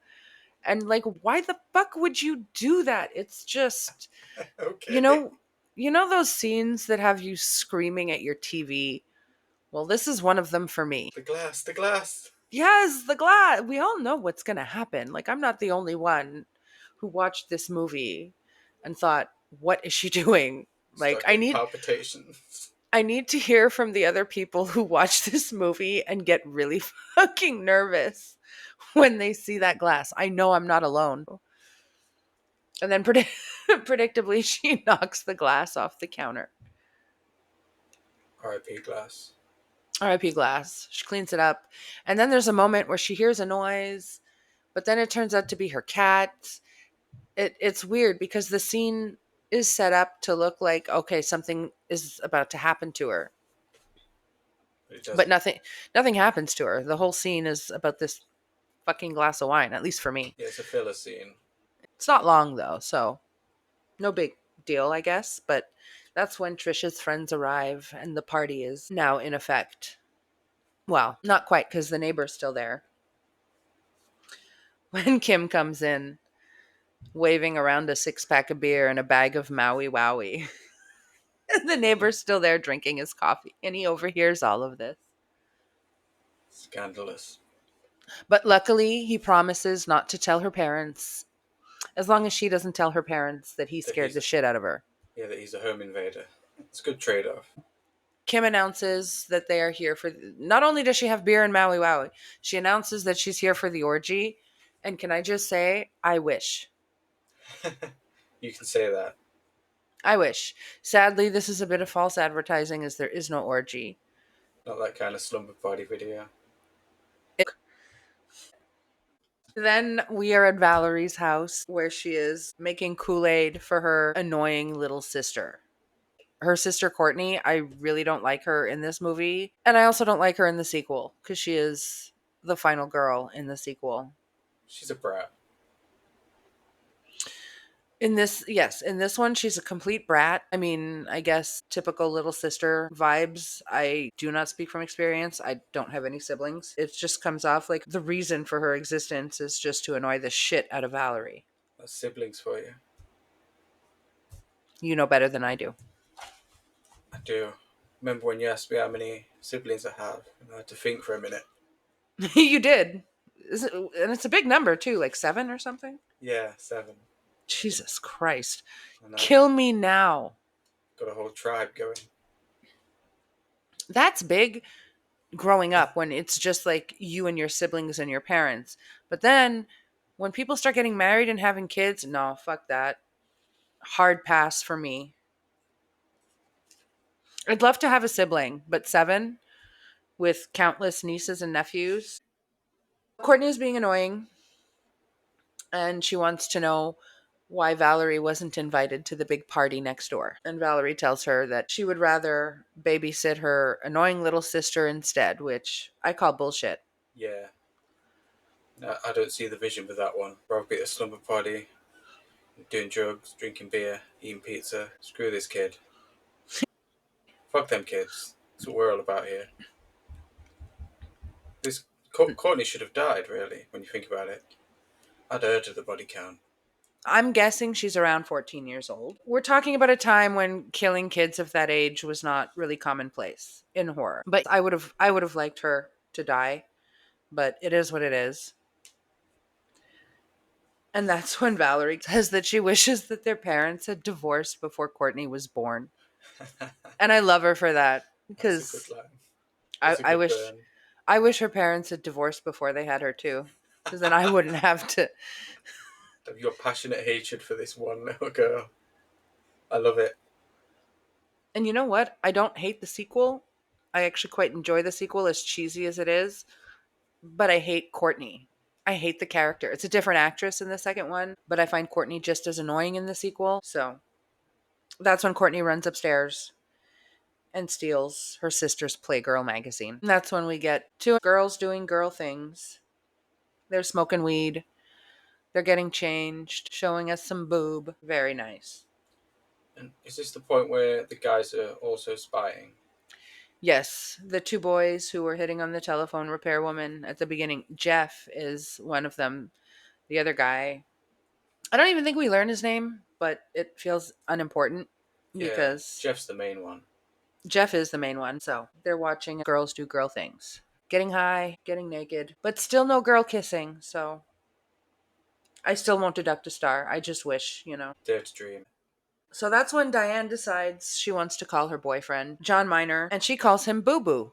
And like, why the fuck would you do that? It's just, you Okay. know, you know those scenes that have you screaming at your TV. Well, this is one of them for me. The glass, the glass. Yes, the glass. We all know what's gonna happen. Like, I'm not the only one who watched this movie and thought, "What is she doing?" Like, Start getting palpitations. I need to hear from the other people who watch this movie and get really fucking nervous when they see that glass. I know I'm not alone. And then predictably, she knocks the glass off the counter. R.I.P. glass. RIP glass. She cleans it up. And then there's a moment where she hears a noise, but then it turns out to be her cat. It's weird because the scene is set up to look like, okay, something is about to happen to her. But it But doesn't. nothing happens to her. The whole scene is about this fucking glass of wine, at least for me. Yeah, it's a filler scene. It's not long though, so no big deal, I guess. But that's when Trisha's friends arrive and the party is now in effect. Well, not quite because the neighbor's still there. When Kim comes in, waving around a six pack of beer and a bag of Maui Wowie, and the neighbor's still there drinking his coffee, and he overhears all of this. Scandalous. But luckily, he promises not to tell her parents, as long as she doesn't tell her parents that he That scared he's the shit out of her. that he's a home invader. It's a good trade off. Kim announces that they are here for. Not only does she have beer and Maui Wowie, she announces that she's here for the orgy. And can I just say, I wish. You can say that. I wish. Sadly, this is a bit of false advertising as there is no orgy. Not that kind of slumber party video. Then we are at Valerie's house where she is making Kool Aid for her annoying little sister. Her sister Courtney, I really don't like her in this movie. And I also don't like her in the sequel because she is the final girl in the sequel. She's a brat. In this, yes, in this one, she's a complete brat. I mean, I guess typical little sister vibes. I do not speak from experience. I don't have any siblings. It just comes off like the reason for her existence is just to annoy the shit out of Valerie. That's siblings for you. You know better than I do. I do. Remember when you asked me how many siblings I have? And I had to think for a minute. You did. And it's a big number too, like 7 or something. Yeah, 7. Jesus Christ. And I've Kill me now. got a whole tribe going. That's big growing up when it's just like you and your siblings and your parents. But then when people start getting married and having kids, no, fuck that. Hard pass for me. I'd love to have a sibling, but 7 with countless nieces and nephews. Courtney is being annoying, and she wants to know why Valerie wasn't invited to the big party next door. And Valerie tells her that she would rather babysit her annoying little sister instead, which I call bullshit. Yeah. No, I don't see the vision with that one. Probably at a slumber party, doing drugs, drinking beer, eating pizza. Screw this kid. Fuck them kids. That's what we're all about here. This Courtney should have died, really, when you think about it. I'd heard of the body count. I'm guessing she's around 14 years old. We're talking about a time when killing kids of that age was not really commonplace in horror. But I would have liked her to die, but it is what it is. And that's when Valerie says that she wishes that their parents had divorced before Courtney was born. And I love her for that That's a good because line. I, That's a I good wish burn. I wish her parents had divorced before they had her too. Because then I wouldn't have to. Of your passionate hatred for this one little girl. I love it. And you know what? I don't hate the sequel. I actually quite enjoy the sequel, as cheesy as it is. But I hate Courtney. I hate the character. It's a different actress in the second one, but I find Courtney just as annoying in the sequel. So that's when Courtney runs upstairs and steals her sister's Playgirl magazine. And that's when we get 2 girls doing girl things. They're smoking weed, they're getting changed, showing us some boob. Very nice. And is this the point where the guys are also spying? Yes, the 2 boys who were hitting on the telephone repair woman at the beginning. Jeff is one of them. The other guy, I don't even think we learn his name, but it feels unimportant Yeah, because Jeff's the main one. Jeff is the main one. So they're watching girls do girl things, getting high, getting naked, but still no girl kissing. So I still won't deduct a star. I just wish. Dare to dream. So that's when Diane decides she wants to call her boyfriend, John Miner, and she calls him Boo Boo.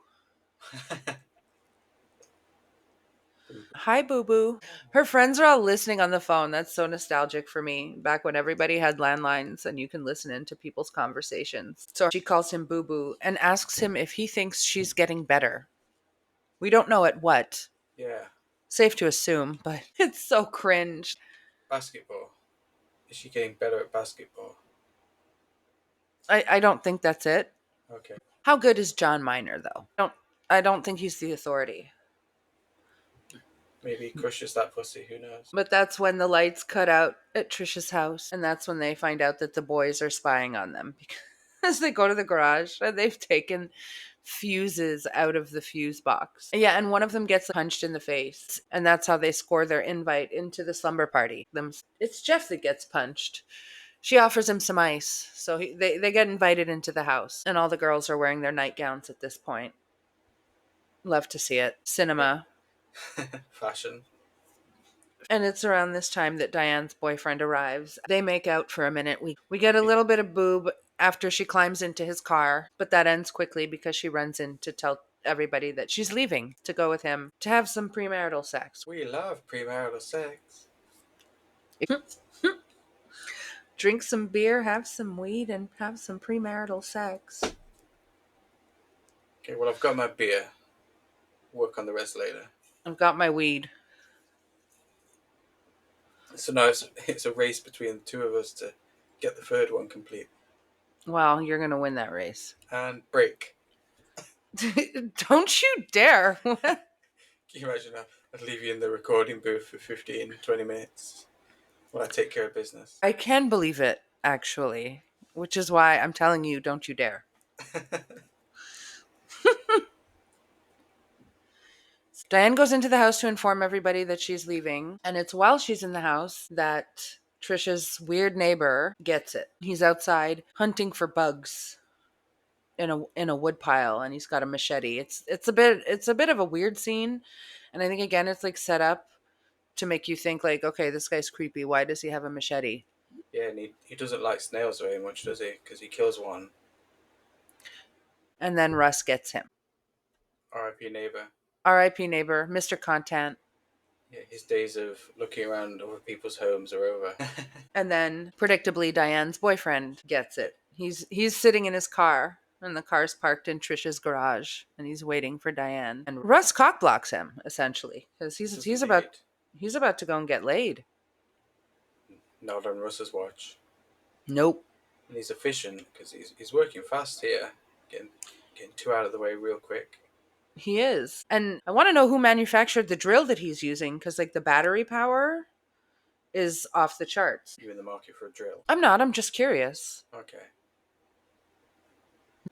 Hi, Boo Boo. Her friends are all listening on the phone. That's so nostalgic for me. Back when everybody had landlines and you can listen into people's conversations. So she calls him Boo Boo and asks him if he thinks she's getting better. We don't know at what. Yeah. Safe to assume, but it's so cringe. Basketball. Is she getting better at basketball? I don't think that's it. Okay. How good is John Miner though? I don't think he's the authority. Maybe he crushes that pussy. Who knows? But that's when the lights cut out at Trisha's house, and that's when they find out that the boys are spying on them because they go to the garage and they've taken fuses out of the fuse box. Yeah, and one of them gets punched in the face, and that's how they score their invite into the slumber party. It's Jeff that gets punched. She offers him some ice, so they get invited into the house, and all the girls are wearing their nightgowns at this point. Love to see it. Cinema. Fashion. And it's around this time that Diane's boyfriend arrives. They make out for a minute. We get a little bit of boob after she climbs into his car, but that ends quickly because she runs in to tell everybody that she's leaving to go with him to have some premarital sex. We love premarital sex. Drink some beer, have some weed, and have some premarital sex. Okay, well, I've got my beer. Work on the rest later. I've got my weed. So now it's a race between the two of us to get the third one complete. Well, you're going to win that race. And break. Don't you dare. Can you imagine? I'd leave you in the recording booth for 15, 20 minutes while I take care of business. I can believe it, actually, which is why I'm telling you, don't you dare. Diane goes into the house to inform everybody that she's leaving, and it's while she's in the house that Trisha's weird neighbor gets it. He's outside hunting for bugs in a wood pile, and he's got a machete. It's a bit of a weird scene, and I think again it's like set up to make you think like, okay, this guy's creepy. Why does he have a machete? Yeah, and he doesn't like snails very much, does he? Because he kills one. And then Russ gets him. R.I.P. neighbor. R.I.P. neighbor, Mr. Content. Yeah, his days of looking around other people's homes are over. And then, predictably, Diane's boyfriend gets it. He's sitting in his car, and the car's parked in Trisha's garage, and he's waiting for Diane. And Russ cockblocks him essentially because He he's does he's about indeed. he's about to go and get laid. Not on Russ's watch. Nope. And he's efficient because he's working fast here, getting getting two out of the way real quick. He is. And I want to know who manufactured the drill that he's using because, like, the battery power is off the charts. You in the market for a drill? I'm not. I'm just curious. Okay.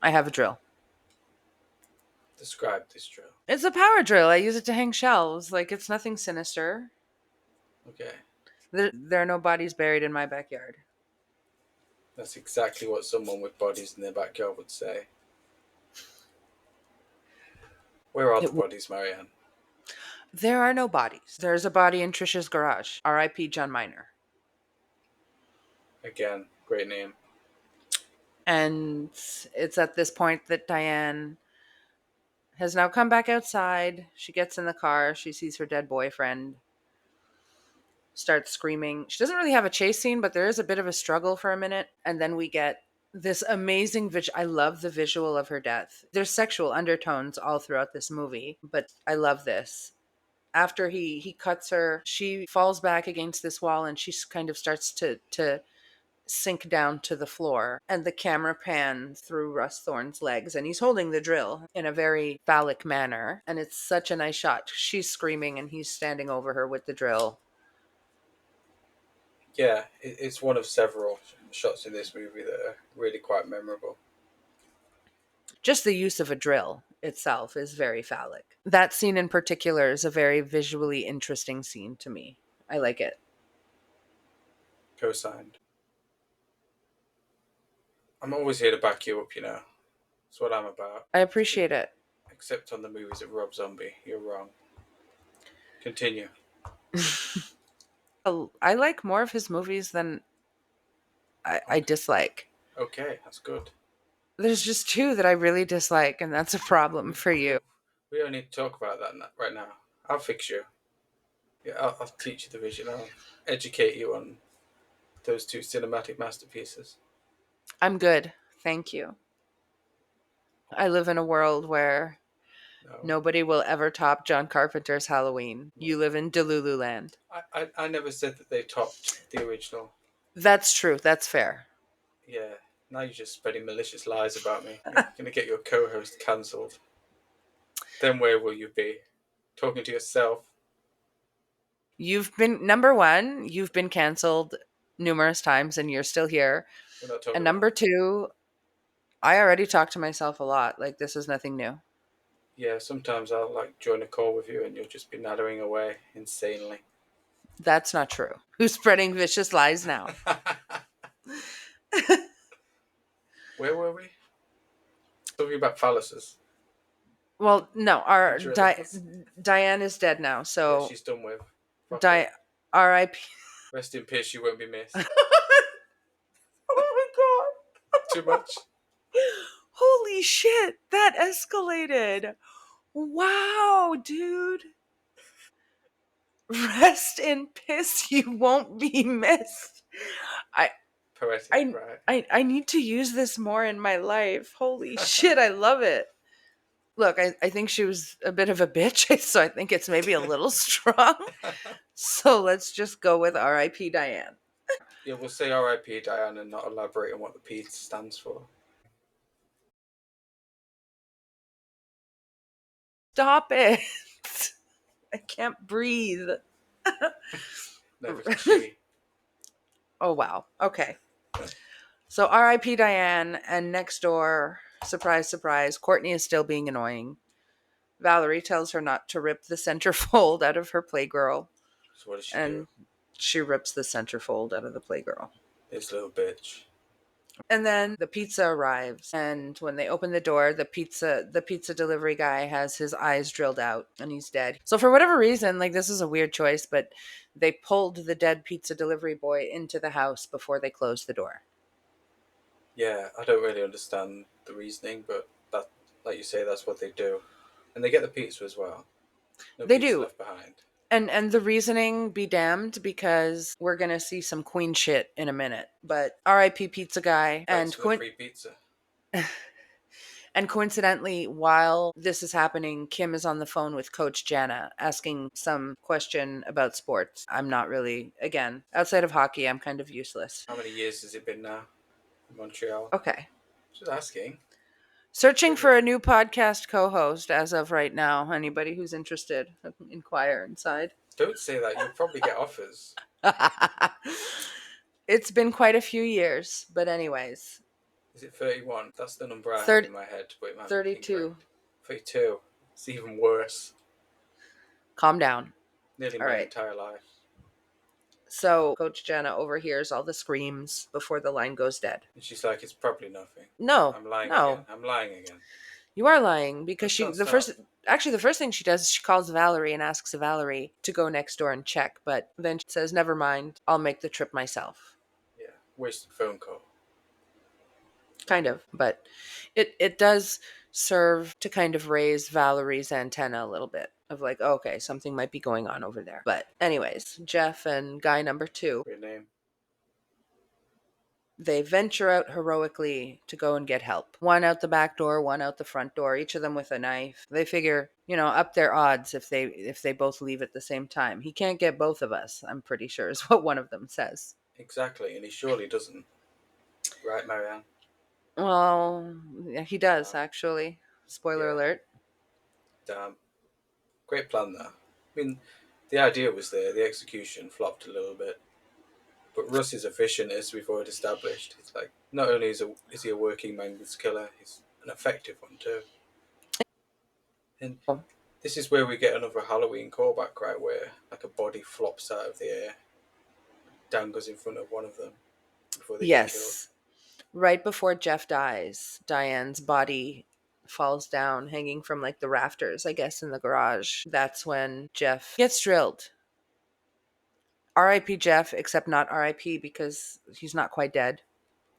I have a drill. Describe this drill. It's a power drill. I use it to hang shelves. Like, it's nothing sinister. Okay. There are no bodies buried in my backyard. That's exactly what someone with bodies in their backyard would say. Where are the It w- bodies, Marianne? there are no bodies. There's a body in Trisha's garage. R.I.P. John Miner. Again, great name. And it's at this point that Diane has now come back outside. She gets in the car. She sees her dead boyfriend. Starts screaming. She doesn't really have a chase scene, but there is a bit of a struggle for a minute. And then we get this amazing I love the visual of her death. There's sexual undertones all throughout this movie, but I love this. After he cuts her, she falls back against this wall and she kind of starts to sink down to the floor. And the camera pans through Russ Thorne's legs and he's holding the drill in a very phallic manner. And it's such a nice shot. She's screaming and he's standing over her with the drill. Yeah, it's one of several shots in this movie that are really quite memorable. Just the use of a drill itself is very phallic. That scene in particular is a very visually interesting scene to me. I like it. Co-signed. I'm always here to back you up, you know. That's what I'm about. I appreciate it. Except on the movies of Rob Zombie. You're wrong. Continue. I like more of his movies than I dislike. Okay, that's good. There's just two that I really dislike, and that's a problem for you. We don't need to talk about that right now. I'll fix you. Yeah, I'll teach you the vision. I'll educate you on those two cinematic masterpieces. I'm good. Thank you. I live in a world where No, nobody will ever top John Carpenter's Halloween. You live in Delulu land. I never said that they topped the original. That's true. That's fair. Yeah, now you're just spreading malicious lies about me. You're going to get your co-host cancelled. Then where will you be? Talking to yourself? You've been number one, you've been canceled numerous times and you're still here. We're not talking And about... number two, I already talk to myself a lot. Like, this is nothing new. Yeah, sometimes I'll like join a call with you and you'll just be nattering away insanely. That's not true. Who's spreading vicious lies now? Where were we? Talking about phalluses. Well, no, our Drills. Diane is dead now. Yeah, So, she's done with. Fuck her. R.I.P. Rest in peace, you won't be missed. Oh Too much? my god. Holy shit, that escalated. Wow, dude. Rest in piss, you won't be missed. I Poetic, I right? I need to use this more in my life. Holy shit, I love it. Look, I think she was a bit of a bitch, so I think it's maybe a little strong. So let's just go with R.I.P. Diane. Yeah, we'll say R.I.P. Diane and not elaborate on what the P stands for. Stop it. I can't breathe. Never can she. Oh, wow. Okay. So R.I.P. Diane, and next door, surprise, surprise, Courtney is still being annoying. Valerie tells her not to rip the centerfold out of her Playgirl, So what does she do? and she rips the centerfold out of the Playgirl. This little bitch. And then the pizza arrives, and when they open the door, the pizza delivery guy has his eyes drilled out and he's dead. So for whatever reason, like, this is a weird choice, but they pulled the dead pizza delivery boy into the house before they closed the door. Yeah, I don't really understand the reasoning, but that, like you say, that's what they do. And they get the pizza as well. No They pizza do. left behind. And the reasoning be damned, because we're gonna see some queen shit in a minute. But R.I.P. Pizza Guy Thanks and for the free pizza. And coincidentally, while this is happening, Kim is on the phone with Coach Jana asking some question about sports. I'm not really, again, outside of hockey, I'm kind of useless. How many years has it been now in Montreal? Okay. Just asking. Searching for a new podcast co host as of right now. Anybody who's interested, inquire inside. Don't say that. You'll probably get offers. It's been quite a few years, but, anyways, Is it 31? That's the number I have 30, in my head, but it might be 32. incorrect. 32. It's even worse. Calm down. Nearly All my right. entire life. So Coach Jenna overhears all the screams before the line goes dead. And she's like, it's probably nothing. No, I'm lying again. no, I'm lying again. you are lying because Let's she not the stop. first actually the first thing she does is she calls Valerie and asks Valerie to go next door and check, but then she says, "Never mind, I'll make the trip myself." Yeah. Wasted phone call. Kind of, but it does serve to kind of raise Valerie's antenna a little bit of like, okay, something might be going on over there. But anyways, Jeff and guy number 2, Great name. they venture out heroically to go and get help. One out the back door, one out the front door, each of them with a knife. They figure, up their odds if they both leave at the same time. He can't get both of us, I'm pretty sure, is what one of them says. Exactly. And he surely doesn't. Right, Marianne? Well, yeah, he does Damn. actually. Spoiler Yeah. alert. Damn. Great plan there. I mean, the idea was there. The execution flopped a little bit. But Russ is efficient, as we've already established. It's like, not only is he a working man's killer, he's an effective one too. And Oh, this is where we get another Halloween callback, right? Where like a body flops out of the air, dangles in front of one of them before they get killed. yes. Right before Jeff dies, Diane's body falls down, hanging from like the rafters, I guess, in the garage. That's when Jeff gets drilled. RIP Jeff, except not RIP because he's not quite dead.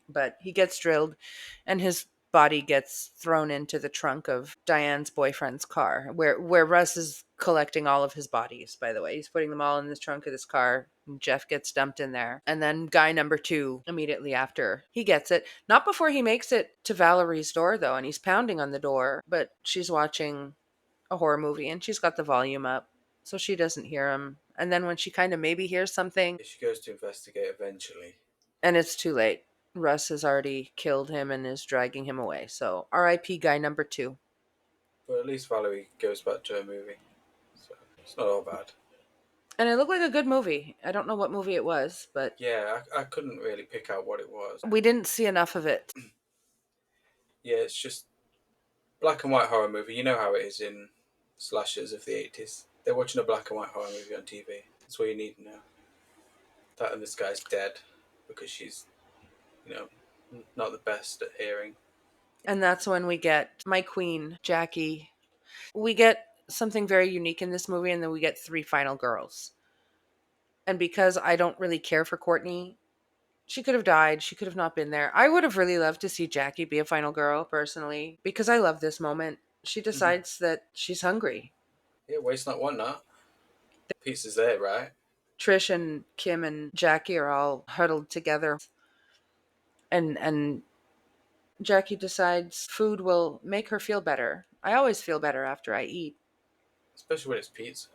But he gets drilled and his body gets thrown into the trunk of Diane's boyfriend's car, where Russ is collecting all of his bodies, by the way. He's putting them all in the trunk of this car. And Jeff gets dumped in there. And then guy number 2, immediately after, he gets it. Not before he makes it to Valerie's door, though, and he's pounding on the door, but she's watching a horror movie and she's got the volume up, so she doesn't hear him. And then when she kind of maybe hears something, She goes to investigate eventually. and it's too late. Russ has already killed him and is dragging him away. So RIP guy number 2. But at least Valerie goes back to her movie. So it's not all bad. And it looked like a good movie. I don't know what movie it was, but Yeah, I couldn't really pick out what it was. we didn't see enough of it. Yeah, it's just black and white horror movie. You know how it is in slashers of the 80s. They're watching a black and white horror movie on TV. That's what you need now. That and this guy's dead because she's, you know, not the best at hearing. And that's when we get my queen, Jackie. We get something very unique in this movie, and then we get 3 final girls. And because I don't really care for Courtney, she could have died. She could have not been there. I would have really loved to see Jackie be a final girl, personally, because I love this moment. She decides that she's hungry. Yeah, waste not, want not. Pizza's there, right? Trish and Kim and Jackie are all huddled together, and Jackie decides food will make her feel better. I always feel better after I eat. Especially when it's pizza.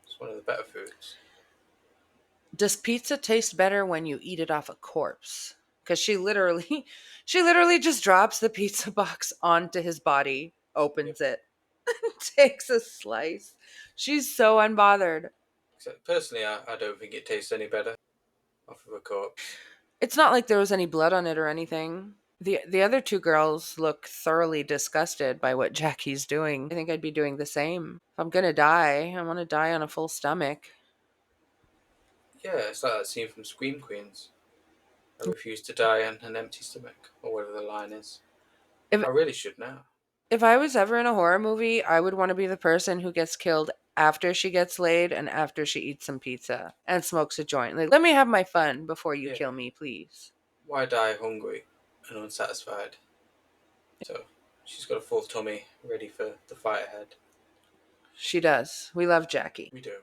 It's one of the better foods. Does pizza taste better when you eat it off a corpse? Because she literally just drops the pizza box onto his body, Yep. opens it, takes a slice. She's so unbothered. Except personally, I don't think it tastes any better off of a corpse. It's not like there was any blood on it or anything. The other 2 girls look thoroughly disgusted by what Jackie's doing. I think I'd be doing the same. If I'm gonna die, I want to die on a full stomach. Yeah, it's like that scene from Scream Queens. I refuse to die on an empty stomach, or whatever the line is. If I really should know. if I was ever in a horror movie, I would want to be the person who gets killed after she gets laid and after she eats some pizza and smokes a joint. Like, let me have my fun before you Yeah. kill me, please. Why die hungry and unsatisfied? So she's got a full tummy, ready for the fight ahead. She does. We love Jackie. We do.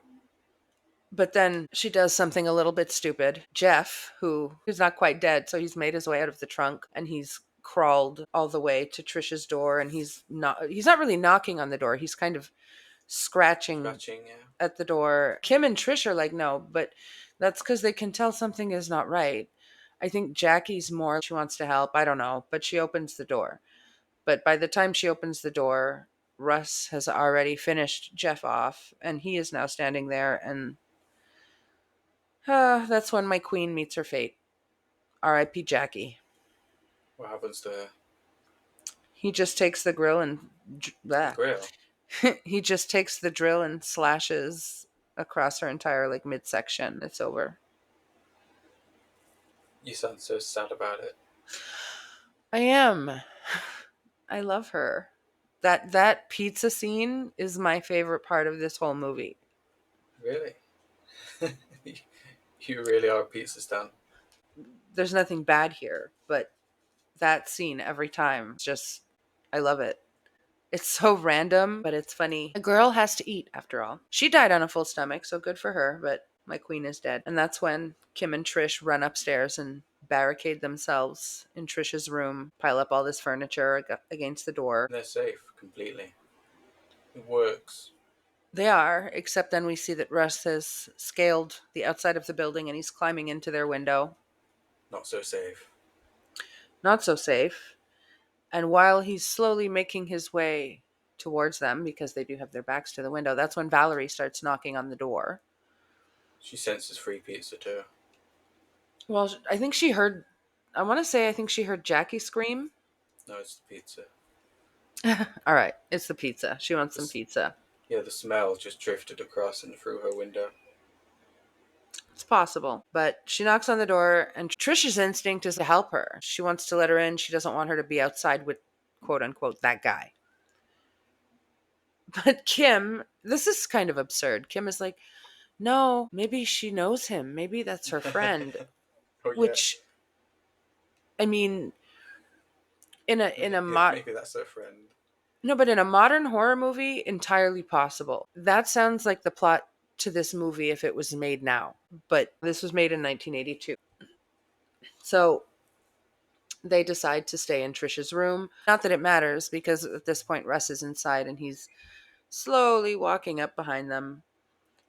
But then she does something a little bit stupid. Jeff, who's not quite dead, so he's made his way out of the trunk and he's crawled all the way to Trisha's door, and he's not really knocking on the door. He's kind of scratching Scratching, yeah. at the door. Kim and Trish are like, no, but that's because they can tell something is not right. I think Jackie's more, she wants to help. I don't know, but she opens the door. But by the time she opens the door, Russ has already finished Jeff off, and he is now standing there. And that's when my queen meets her fate. R.I.P. Jackie. What happens to her? He just takes the grill and The grill? he just takes the drill and slashes across her entire like midsection. It's over. You sound so sad about it. I am. I love her. That pizza scene is my favorite part of this whole movie. Really? You really are a pizza stan. There's nothing bad here, but that scene every time, just I love it. It's so random, but it's funny. A girl has to eat after all. She died on a full stomach, so good for her, but my queen is dead. And that's when Kim and Trish run upstairs and barricade themselves in Trish's room, pile up all this furniture against the door. They're safe completely. It works. They are, except then we see that Russ has scaled the outside of the building and he's climbing into their window. Not so safe. Not so safe. And while he's slowly making his way towards them, because they do have their backs to the window, that's when Valerie starts knocking on the door. She senses free pizza too. Well, I think she heard Jackie scream. No, it's the pizza. All right, it's the pizza. She wants some This, pizza. yeah, the smell just drifted across and through her window. It's possible. But she knocks on the door, and Trisha's instinct is to help her. She wants to let her in. She doesn't want her to be outside with, quote unquote, that guy. But Kim, this is kind of absurd. Kim is like, no, maybe she knows him. Maybe that's her friend. Oh yeah. Which, I mean, in a in a mod Maybe that's her friend. no, but in a modern horror movie, entirely possible. That sounds like the plot to this movie if it was made now. But this was made in 1982. So they decide to stay in Trisha's room. Not that it matters, because at this point Russ is inside and he's slowly walking up behind them.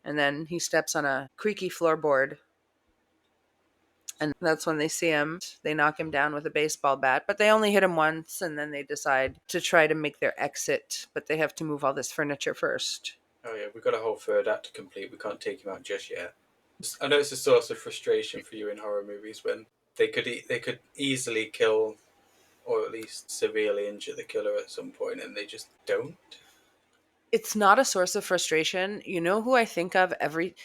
And then he steps on a creaky floorboard. And that's when they see him. They knock him down with a baseball bat, but they only hit him once. And then they decide to try to make their exit, but they have to move all this furniture first. Oh yeah, we've got a whole third act to complete. We can't take him out just yet. I know it's a source of frustration for you in horror movies when they could easily kill or at least severely injure the killer at some point, and they just don't. It's not a source of frustration. You know who I think of every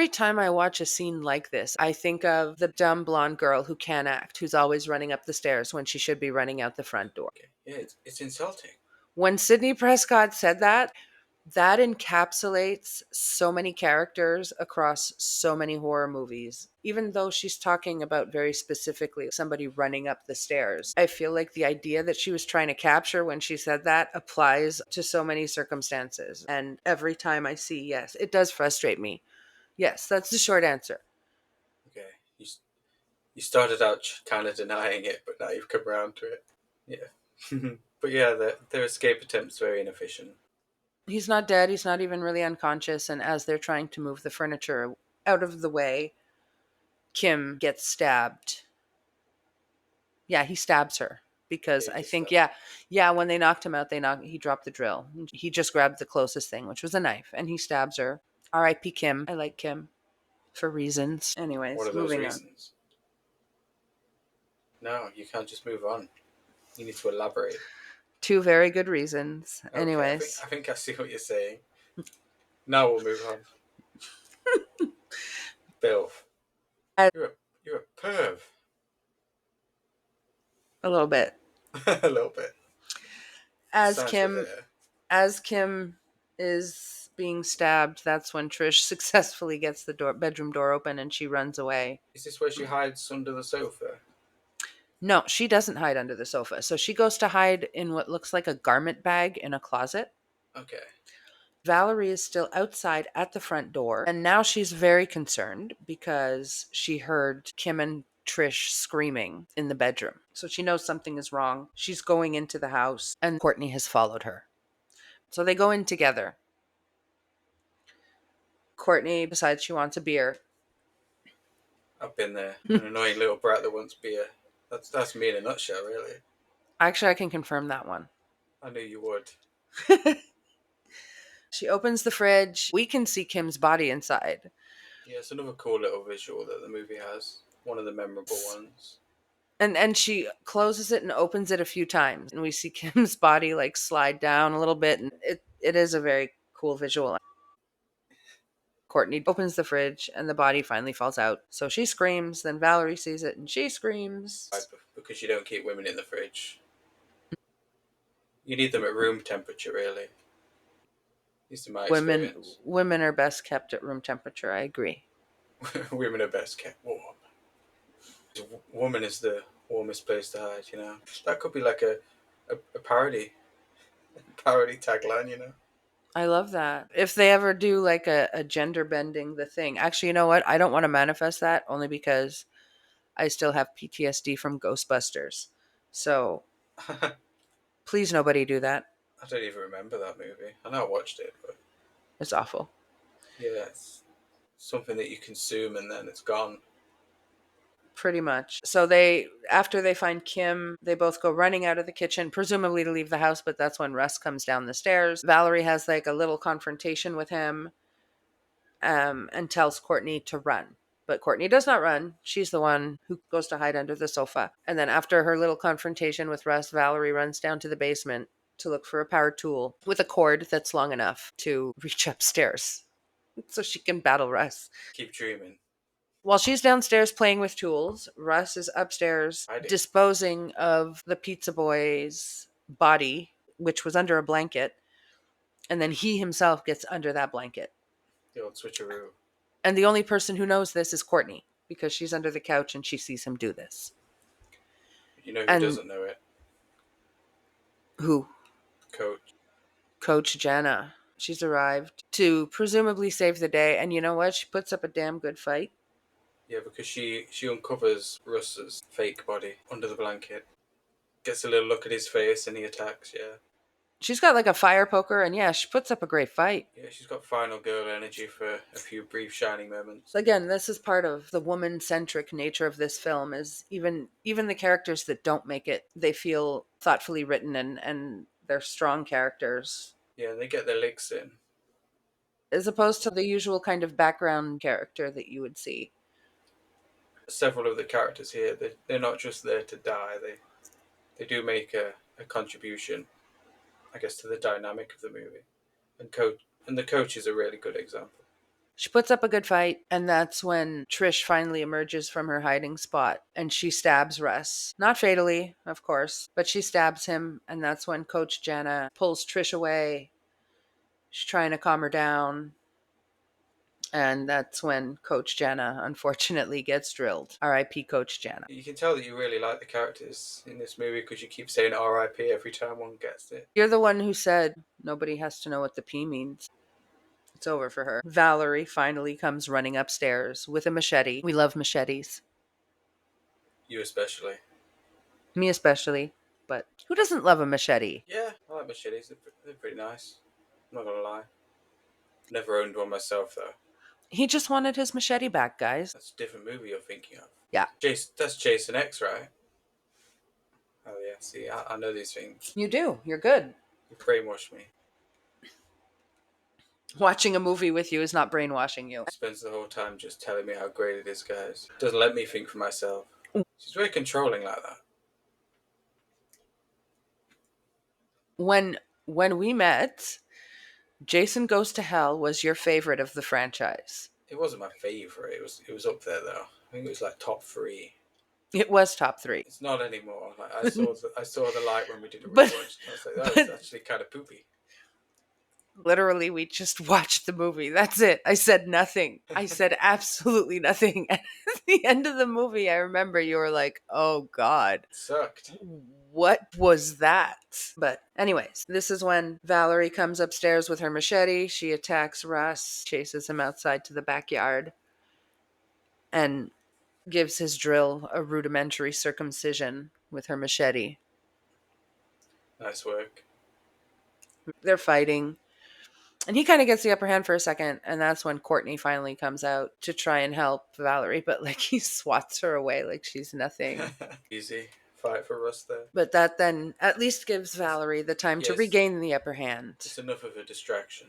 time I watch a scene like this? I think of the dumb blonde girl who can't act, who's always running up the stairs when she should be running out the front door. Okay. Yeah, it's insulting. When Sidney Prescott said that, that encapsulates so many characters across so many horror movies. Even though she's talking about very specifically somebody running up the stairs, I feel like the idea that she was trying to capture when she said that applies to so many circumstances. And every time I see, yes, it does frustrate me. Yes, that's the short answer. Okay, you started out kind of denying it, but now you've come around to it. Yeah, but yeah, their escape attempt's very inefficient. He's not dead, he's not even really unconscious. And as they're trying to move the furniture out of the way, Kim gets stabbed. Yeah, he stabs her because Yeah, I just think yeah, when they knocked him out, he dropped the drill. He just grabbed the closest thing, which was a knife, and he stabs her. R.I.P. Kim. I like Kim for reasons. what Anyways, are those moving on. reasons? No, you can't just move on. You need to elaborate. Two very good reasons. Okay, Anyways, I think I see what you're saying. Now we'll move on. Bill, as, you're a perv. a little bit. A little bit. As Signs were Kim there. as Kim is being stabbed, that's when Trish successfully gets the bedroom door open and she runs away. Is this where she hides under the sofa? No, she doesn't hide under the sofa. So she goes to hide in what looks like a garment bag in a closet. Okay. Valerie is still outside at the front door, and now she's very concerned because she heard Kim and Trish screaming in the bedroom. So she knows something is wrong. She's going into the house, and Courtney has followed her. So they go in together. Courtney decides she wants a beer. I've been there. An annoying little brat that wants beer. That's me in a nutshell, really. Actually, I can confirm that one. I knew you would. She opens the fridge. We can see Kim's body inside. Yeah, it's another cool little visual that the movie has. One of the memorable ones. And she closes it and opens it a few times. And we see Kim's body like slide down a little bit. And it is a very cool visual. Courtney opens the fridge and the body finally falls out. So she screams. Then Valerie sees it and she screams. Because you don't keep women in the fridge. You need them at room temperature, really. At least in my experience. Women are best kept at room temperature. I agree. Women are best kept warm. Woman is the warmest place to hide, you know. That could be like a parody tagline, you know. I love that. If they ever do like a gender bending the thing. Actually, you know what? I don't want to manifest that only because I still have PTSD from Ghostbusters. So I please nobody do that. don't even remember that movie. I know I watched it, but It's awful. yeah, it's something that you consume and then it's gone. Pretty much. So after they find Kim, they both go running out of the kitchen, presumably to leave the house, but that's when Russ comes down the stairs. Valerie has like a little confrontation with him, and tells Courtney to run. But Courtney does not run. She's the one who goes to hide under the sofa. And then after her little confrontation with Russ, Valerie runs down to the basement to look for a power tool with a cord that's long enough to reach upstairs so she can battle Russ. Keep dreaming. While she's downstairs playing with tools, Russ is upstairs disposing of the pizza boy's body, which was under a blanket, and then he himself gets under that blanket. The old switcheroo. And the only person who knows this is Courtney, because she's under the couch and she sees him do this. You know who And doesn't know it? who? Coach. Coach Jenna. She's arrived to presumably save the day, and you know what? She puts up a damn good fight. Yeah, because she uncovers Russ's fake body under the blanket. Gets a little look at his face and he attacks, yeah. She's got like a fire poker, and yeah, she puts up a great fight. Yeah, she's got final girl energy for a few brief shining moments. Again, this is part of the woman-centric nature of this film, is even the characters that don't make it, they feel thoughtfully written and they're strong characters. Yeah, and they get their licks in. As opposed to the usual kind of background character that you would see. Several of the characters here, they're not just there to die, they do make a contribution, I guess, to the dynamic of the movie. And the coach is a really good example. She puts up a good fight, and that's when Trish finally emerges from her hiding spot and she stabs Russ. Not fatally, of course, but she stabs him, and that's when Coach Jenna pulls Trish away. She's trying to calm her down. And that's when Coach Jenna unfortunately gets drilled. R.I.P. Coach Jenna. You can tell that you really like the characters in this movie because you keep saying R.I.P. every time one gets it. You're the one who said nobody has to know what the P means. It's over for her. Valerie finally comes running upstairs with a machete. We love machetes. You especially. Me especially. But who doesn't love a machete? Yeah, I like machetes. They're pretty nice. I'm not gonna lie. Never owned one myself though. He just wanted his machete back, guys. That's a different movie you're thinking of. Yeah. That's Jason X, right? Oh yeah, see, I know these things. You do. You're good. You brainwash me. Watching a movie with you is not brainwashing you. Spends the whole time just telling me how great it is, guys. Doesn't let me think for myself. She's very controlling like that. When we met, Jason Goes to Hell was your favorite of the franchise. It wasn't my favorite. It was up there though. I think it was like top 3. It was top 3. It's not anymore. Like I saw the light when we did a rewatch. I was like, that was actually kind of poopy. Literally, we just watched the movie. That's it. I said nothing. I said absolutely nothing. And at the end of the movie, I remember you were like, oh God. It sucked. What was that? But anyways, this is when Valerie comes upstairs with her machete. She attacks Russ, chases him outside to the backyard. And gives his drill a rudimentary circumcision with her machete. Nice work. They're fighting. And he kind of gets the upper hand for a second, and that's when Courtney finally comes out to try and help Valerie, but like he swats her away like she's nothing. Easy fight for Russ there. But that then at least gives It's, Valerie the time to yes, regain the upper hand. it's enough of a distraction.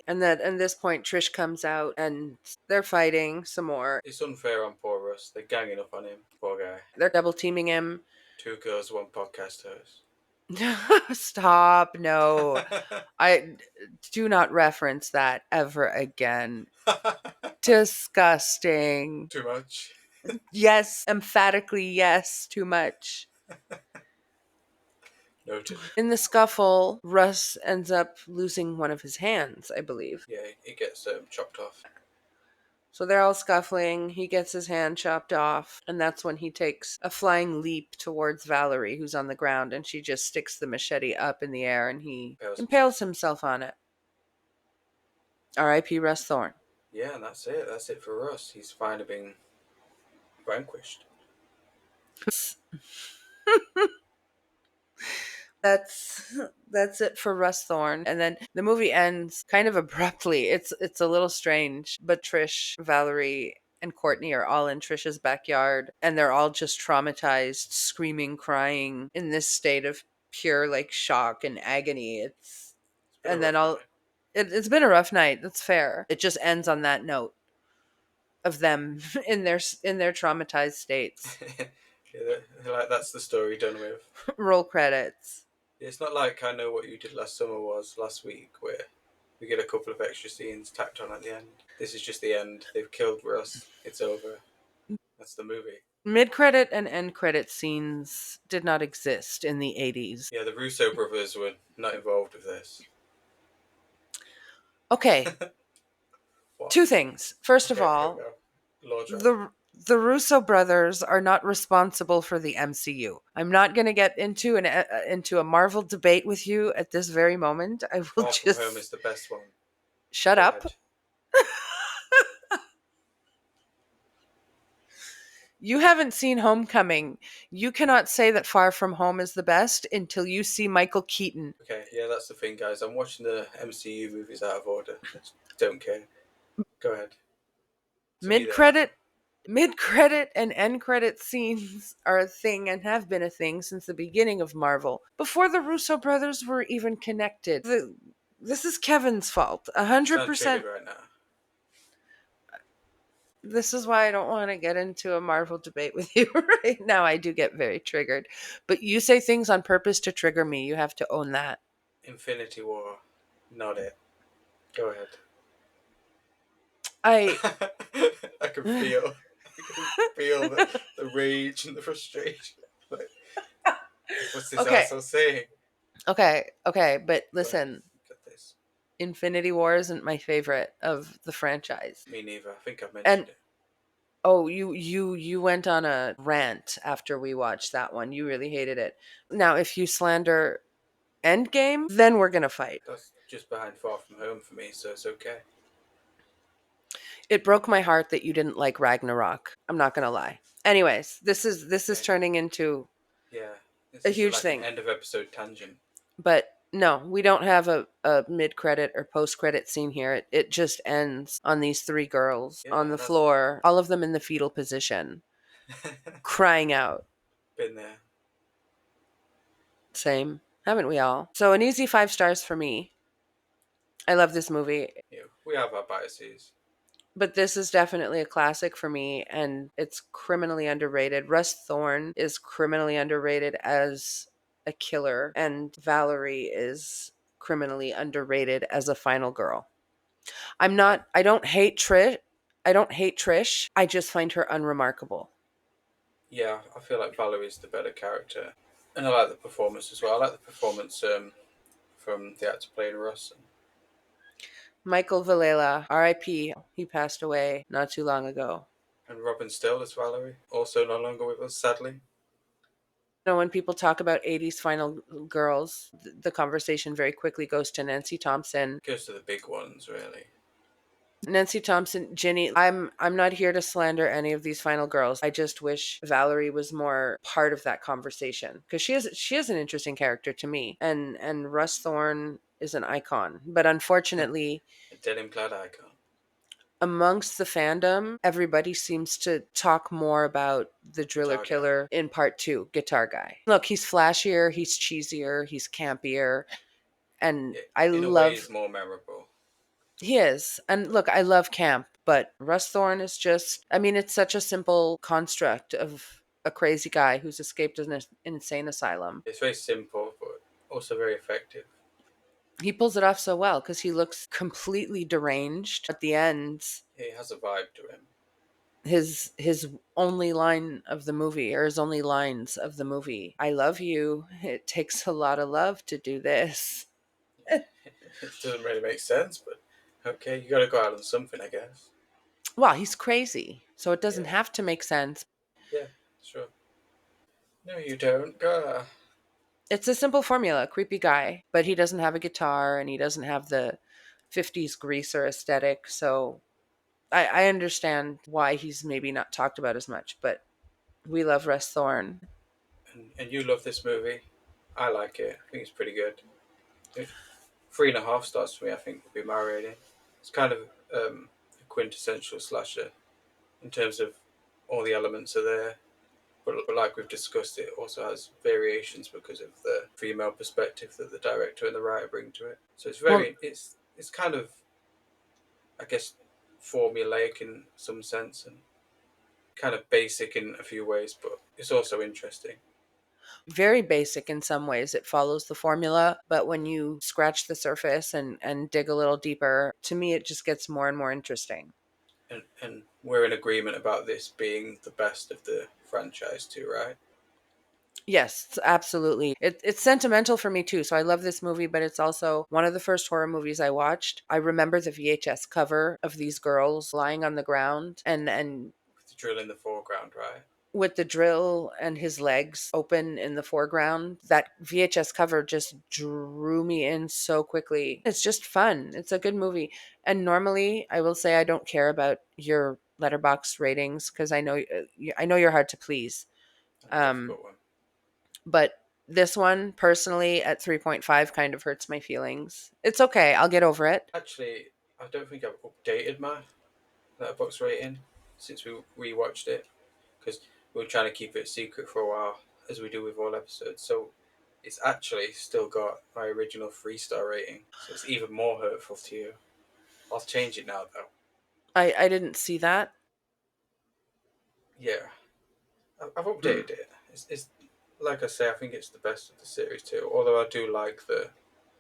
And that at this point Trish comes out and they're fighting some more. It's unfair on poor Russ. They're ganging up on him. Poor guy. They're double teaming him. Two girls, one podcast host. Stop. No. I do not reference that ever again. Disgusting. Too much. Yes, emphatically yes, too much. Noted. In the scuffle, Russ ends up losing one of his hands, I believe. Yeah, he gets chopped off. So they're all scuffling. He gets his hand chopped off, and that's when he takes a flying leap towards Valerie, who's on the ground, and she just sticks the machete up in the air and he impales himself on it. R.I.P. Russ Thorne. Yeah, and that's it. That's it for Russ. He's finally been vanquished. That's it for Russ Thorne. And then the movie ends kind of abruptly. It's a little strange, but Trish, Valerie, and Courtney are all in Trisha's backyard, and they're all just traumatized, screaming, crying in this state of pure like shock and agony. It's been a And then rough all night. it's been a rough night. That's fair. It just ends on that note of them in their traumatized states. Yeah, like that's the story done with. Roll credits. It's not like I Know What You Did Last Summer was last week, where we get a couple of extra scenes tacked on at the end. This is just the end. They've killed Russ. It's over. That's the movie. Mid-credit and end-credit scenes did not exist in the 80s. Yeah, the Russo brothers were not involved with this. Okay, What? two things. First of Okay, all, Lord the Russo brothers are not responsible for the MCU. I'm not going to get into a Marvel debate with you at this very moment. I will Far From Home just is the best one. shut Go up. ahead. You haven't seen Homecoming. You cannot say that Far From Home is the best until you see Michael Keaton. Okay, yeah, that's the thing, guys. I'm watching the MCU movies out of order. I just don't care. Go ahead. To me, they are. Mid-credit and end-credit scenes are a thing and have been a thing since the beginning of Marvel, before the Russo brothers were even connected. This is Kevin's fault. You sound 100%. triggered right now. This is why I don't want to get into a Marvel debate with you right now. I do get very triggered. But you say things on purpose to trigger me. You have to own that. Infinity War. Not it. Go ahead. I I can feel. I can feel the rage and the frustration. Like, what's this Okay. asshole saying? Okay, but Go ahead. listen, Got this. Infinity War isn't my favorite of the franchise. Me neither. I think I've And mentioned it. oh, you went on a rant after we watched that one. You really hated it. Now, if you slander Endgame, then we're going to fight. That's just behind Far From Home for me, so it's okay. It broke my heart that you didn't like Ragnarok. I'm not going to lie. Anyways, this is Okay. turning into Yeah. This a is huge like thing. an end of episode tangent. But no, we don't have a mid credit or post credit scene here. It just ends on these three girls Yeah, on the that's floor, all of them in the fetal position, crying out. been there. Same. Haven't we all? So an easy 5 stars for me. I love this movie, Yeah, we have our biases. but this is definitely a classic for me, and it's criminally underrated. Russ Thorne is criminally underrated as a killer, and Valerie is criminally underrated as a final girl. I don't hate Trish. I don't hate Trish. I just find her unremarkable. Yeah, I feel like Valerie's the better character. And I like the performance as well. I like the performance from the actor playing Russ. Michael Villela, R.I.P. He passed away not too long ago. And Robin Still as Valerie, also no longer with us, sadly. When people talk about 80s final girls, the conversation very quickly goes to Nancy Thompson. Goes to the big ones, really. Nancy Thompson, Ginny, I'm not here to slander any of these final girls. I just wish Valerie was more part of that conversation because she is an interesting character to me. And Russ Thorne is an icon. But unfortunately, A denim clad icon. amongst the fandom, everybody seems to talk more about the driller Guitar guy. killer in part 2, Guitar Guy. Look, he's flashier, he's cheesier, he's campier, and Yeah, I in a way, love is more memorable. he is. And look, I love camp, but Russ Thorne is just, I mean, it's such a simple construct of a crazy guy who's escaped an insane asylum. It's very simple, but also very effective. He pulls it off so well because he looks completely deranged at the end. It has a vibe to him. His only line of the movie, or his only lines of the movie, I love you, it takes a lot of love to do this. It doesn't really make sense, but okay, you got to go out on something, I guess. Well, he's crazy, so it doesn't Yeah, have to make sense. yeah, sure. No, you don't. Go. It's a simple formula, creepy guy, but he doesn't have a guitar and he doesn't have the 50s greaser aesthetic. So I understand why he's maybe not talked about as much, but we love Russ Thorne. And you love this movie. I like it. I think it's pretty good. It's 3.5 stars for me. I think would be my rating. It's kind of a quintessential slasher in terms of all the elements are there. But like we've discussed, it also has variations because of the female perspective that the director and the writer bring to it. So it's Well, very it's kind of, I guess, formulaic in some sense and kind of basic in a few ways, but it's also interesting. very basic in some ways. It follows the formula, but when you scratch the surface and dig a little deeper, to me, it just gets more and more interesting. And we're in agreement about this being the best of the franchise too, right? Yes, absolutely. It's sentimental for me too. So I love this movie, but it's also one of the first horror movies I watched. I remember the VHS cover of these girls lying on the ground and With the drill in the foreground, right? with the drill and his legs open in the foreground. That VHS cover just drew me in so quickly. It's just fun. It's a good movie. And normally, I will say I don't care about your letterbox ratings because I know you're hard to please. A Um, difficult one. but this one personally at 3.5 kind of hurts my feelings. It's okay. I'll get over it. Actually, I don't think I've updated my letterbox rating since we rewatched it because we were trying to keep it a secret for a while, as we do with all episodes. So it's actually still got my original 3 star rating. So it's even more hurtful to you. I'll change it now, though. I didn't see that. Yeah, I've Hmm. updated it. It's like I say, I think it's the best of the series too. Although I do like the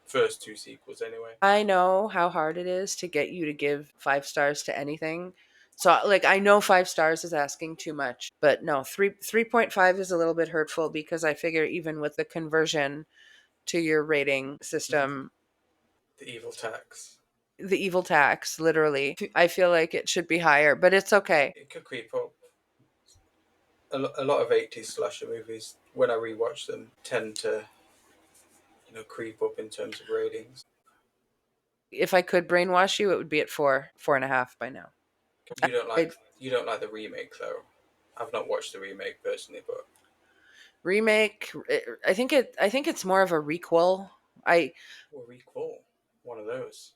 first two sequels anyway. I know how hard it is to get you to give 5 stars to anything. So like I know 5 stars is asking too much, but no, 3.5 is a little bit hurtful because I figure even with the conversion to your rating system, The evil tax. the evil tax, literally, I feel like it should be higher, but it's okay. It could creep up. A lot of 80s slasher movies, when I rewatch them, tend to creep up in terms of ratings. If I could brainwash you, it would be at 4.5 by now. You don't I, like you don't like the remake though. I've not watched the remake personally, but remake, I think it's more of a requel. I well, recall one of those.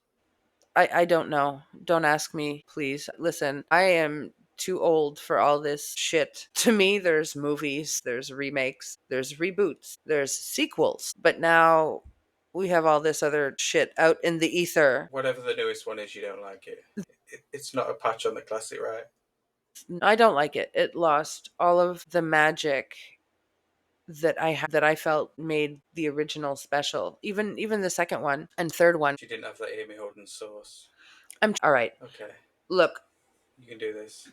I don't know. Don't ask me, please. Listen, I am too old for all this shit. To me, there's movies, there's remakes, there's reboots, there's sequels. But now we have all this other shit out in the ether. Whatever the newest one is, you don't like it. It's not a patch on the classic, right? I don't like it. It lost all of the magic that I felt made the original special. Even the second one and third one. She didn't have that Amy Holden sauce. I'm all right. Okay, Look, you can do this.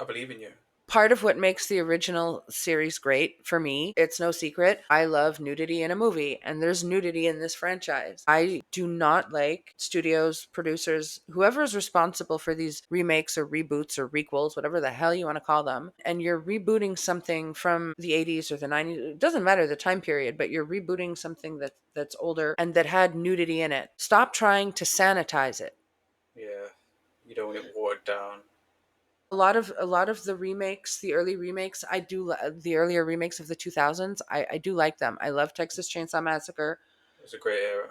I believe in you. part of what makes the original series great for me, it's no secret, I love nudity in a movie, and there's nudity in this franchise. I do not like studios, producers, whoever is responsible for these remakes or reboots or requels, whatever the hell you want to call them, and you're rebooting something from the 80s or the 90s. It doesn't matter the time period, but you're rebooting something that's older and that had nudity in it. Stop trying to sanitize it. Yeah, You don't want it watered down. A lot of the remakes, the early remakes, the earlier remakes of the 2000s. I do like them. I love Texas Chainsaw Massacre. It was a great era.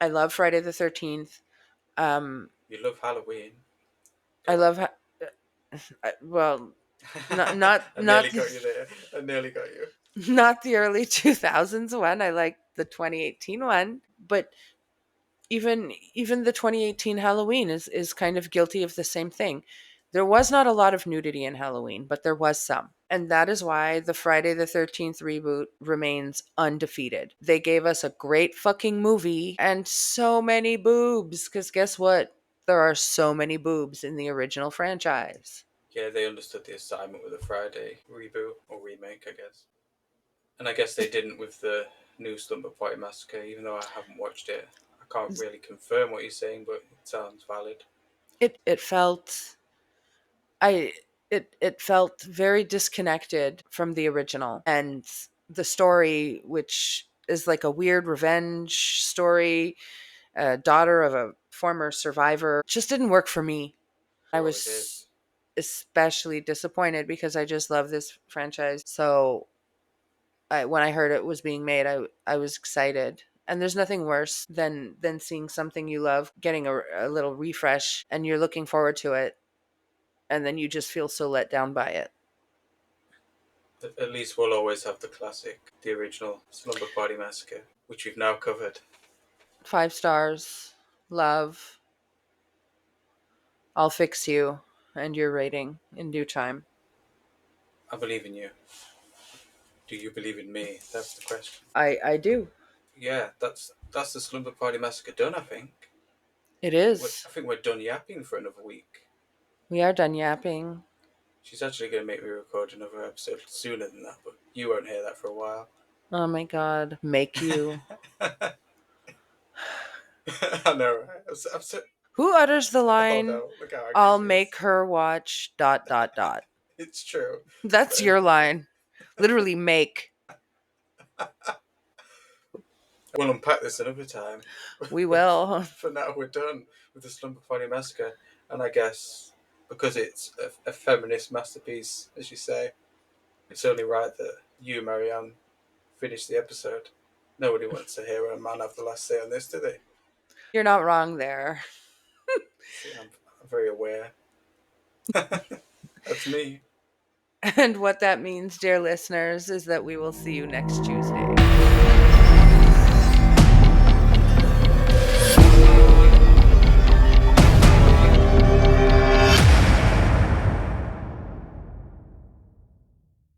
I love Friday the 13th. Um, You love Halloween. I Go on. love well, not not I not nearly the, got you there. I nearly got you. not the early 2000s one. I like the 2018 one, but even the 2018 Halloween is kind of guilty of the same thing. There was not a lot of nudity in Halloween, but there was some. And that is why the Friday the 13th reboot remains undefeated. They gave us a great fucking movie and so many boobs, cuz guess what? There are so many boobs in the original franchise. Yeah, they understood the assignment with the Friday reboot or remake, I guess. And I guess they didn't with the new Slumber Party Massacre, even though I haven't watched it. I can't really confirm what you're saying, but it sounds valid. It felt I it felt very disconnected from the original, and the story, which is like a weird revenge story, a daughter of a former survivor, just didn't work for me. It I always was is. especially disappointed because I just love this franchise. So when I heard it was being made, I was excited. And there's nothing worse than seeing something you love getting a little refresh, and you're looking forward to it, and then you just feel so let down by it. At least we'll always have the classic, the original Slumber Party Massacre, which we've now covered. 5 stars. Love. I'll fix you and your rating in due time. I believe in you. Do you believe in me? That's the question. I do. Yeah, that's the Slumber Party Massacre done. I think. It I is. think we're done yapping for another week. We are done yapping. She's actually going to make me record another episode sooner than that, but you won't hear that for a while. Oh my god. Make you. I know, right? I'm so, Who utters the oh line, no, look how angry I'll she make is. her watch dot dot dot. It's true. That's But your line. Literally make. we'll unpack this another time. We will. For now, we're done with the Slumber Party Massacre. And I guess because it's a feminist masterpiece, as you say, it's only right that you, Marianne, finish the episode. Nobody wants to hear a man have the last say on this, do they? You're not wrong there. See, I'm very aware. That's me. And what that means, dear listeners, is that we will see you next Tuesday.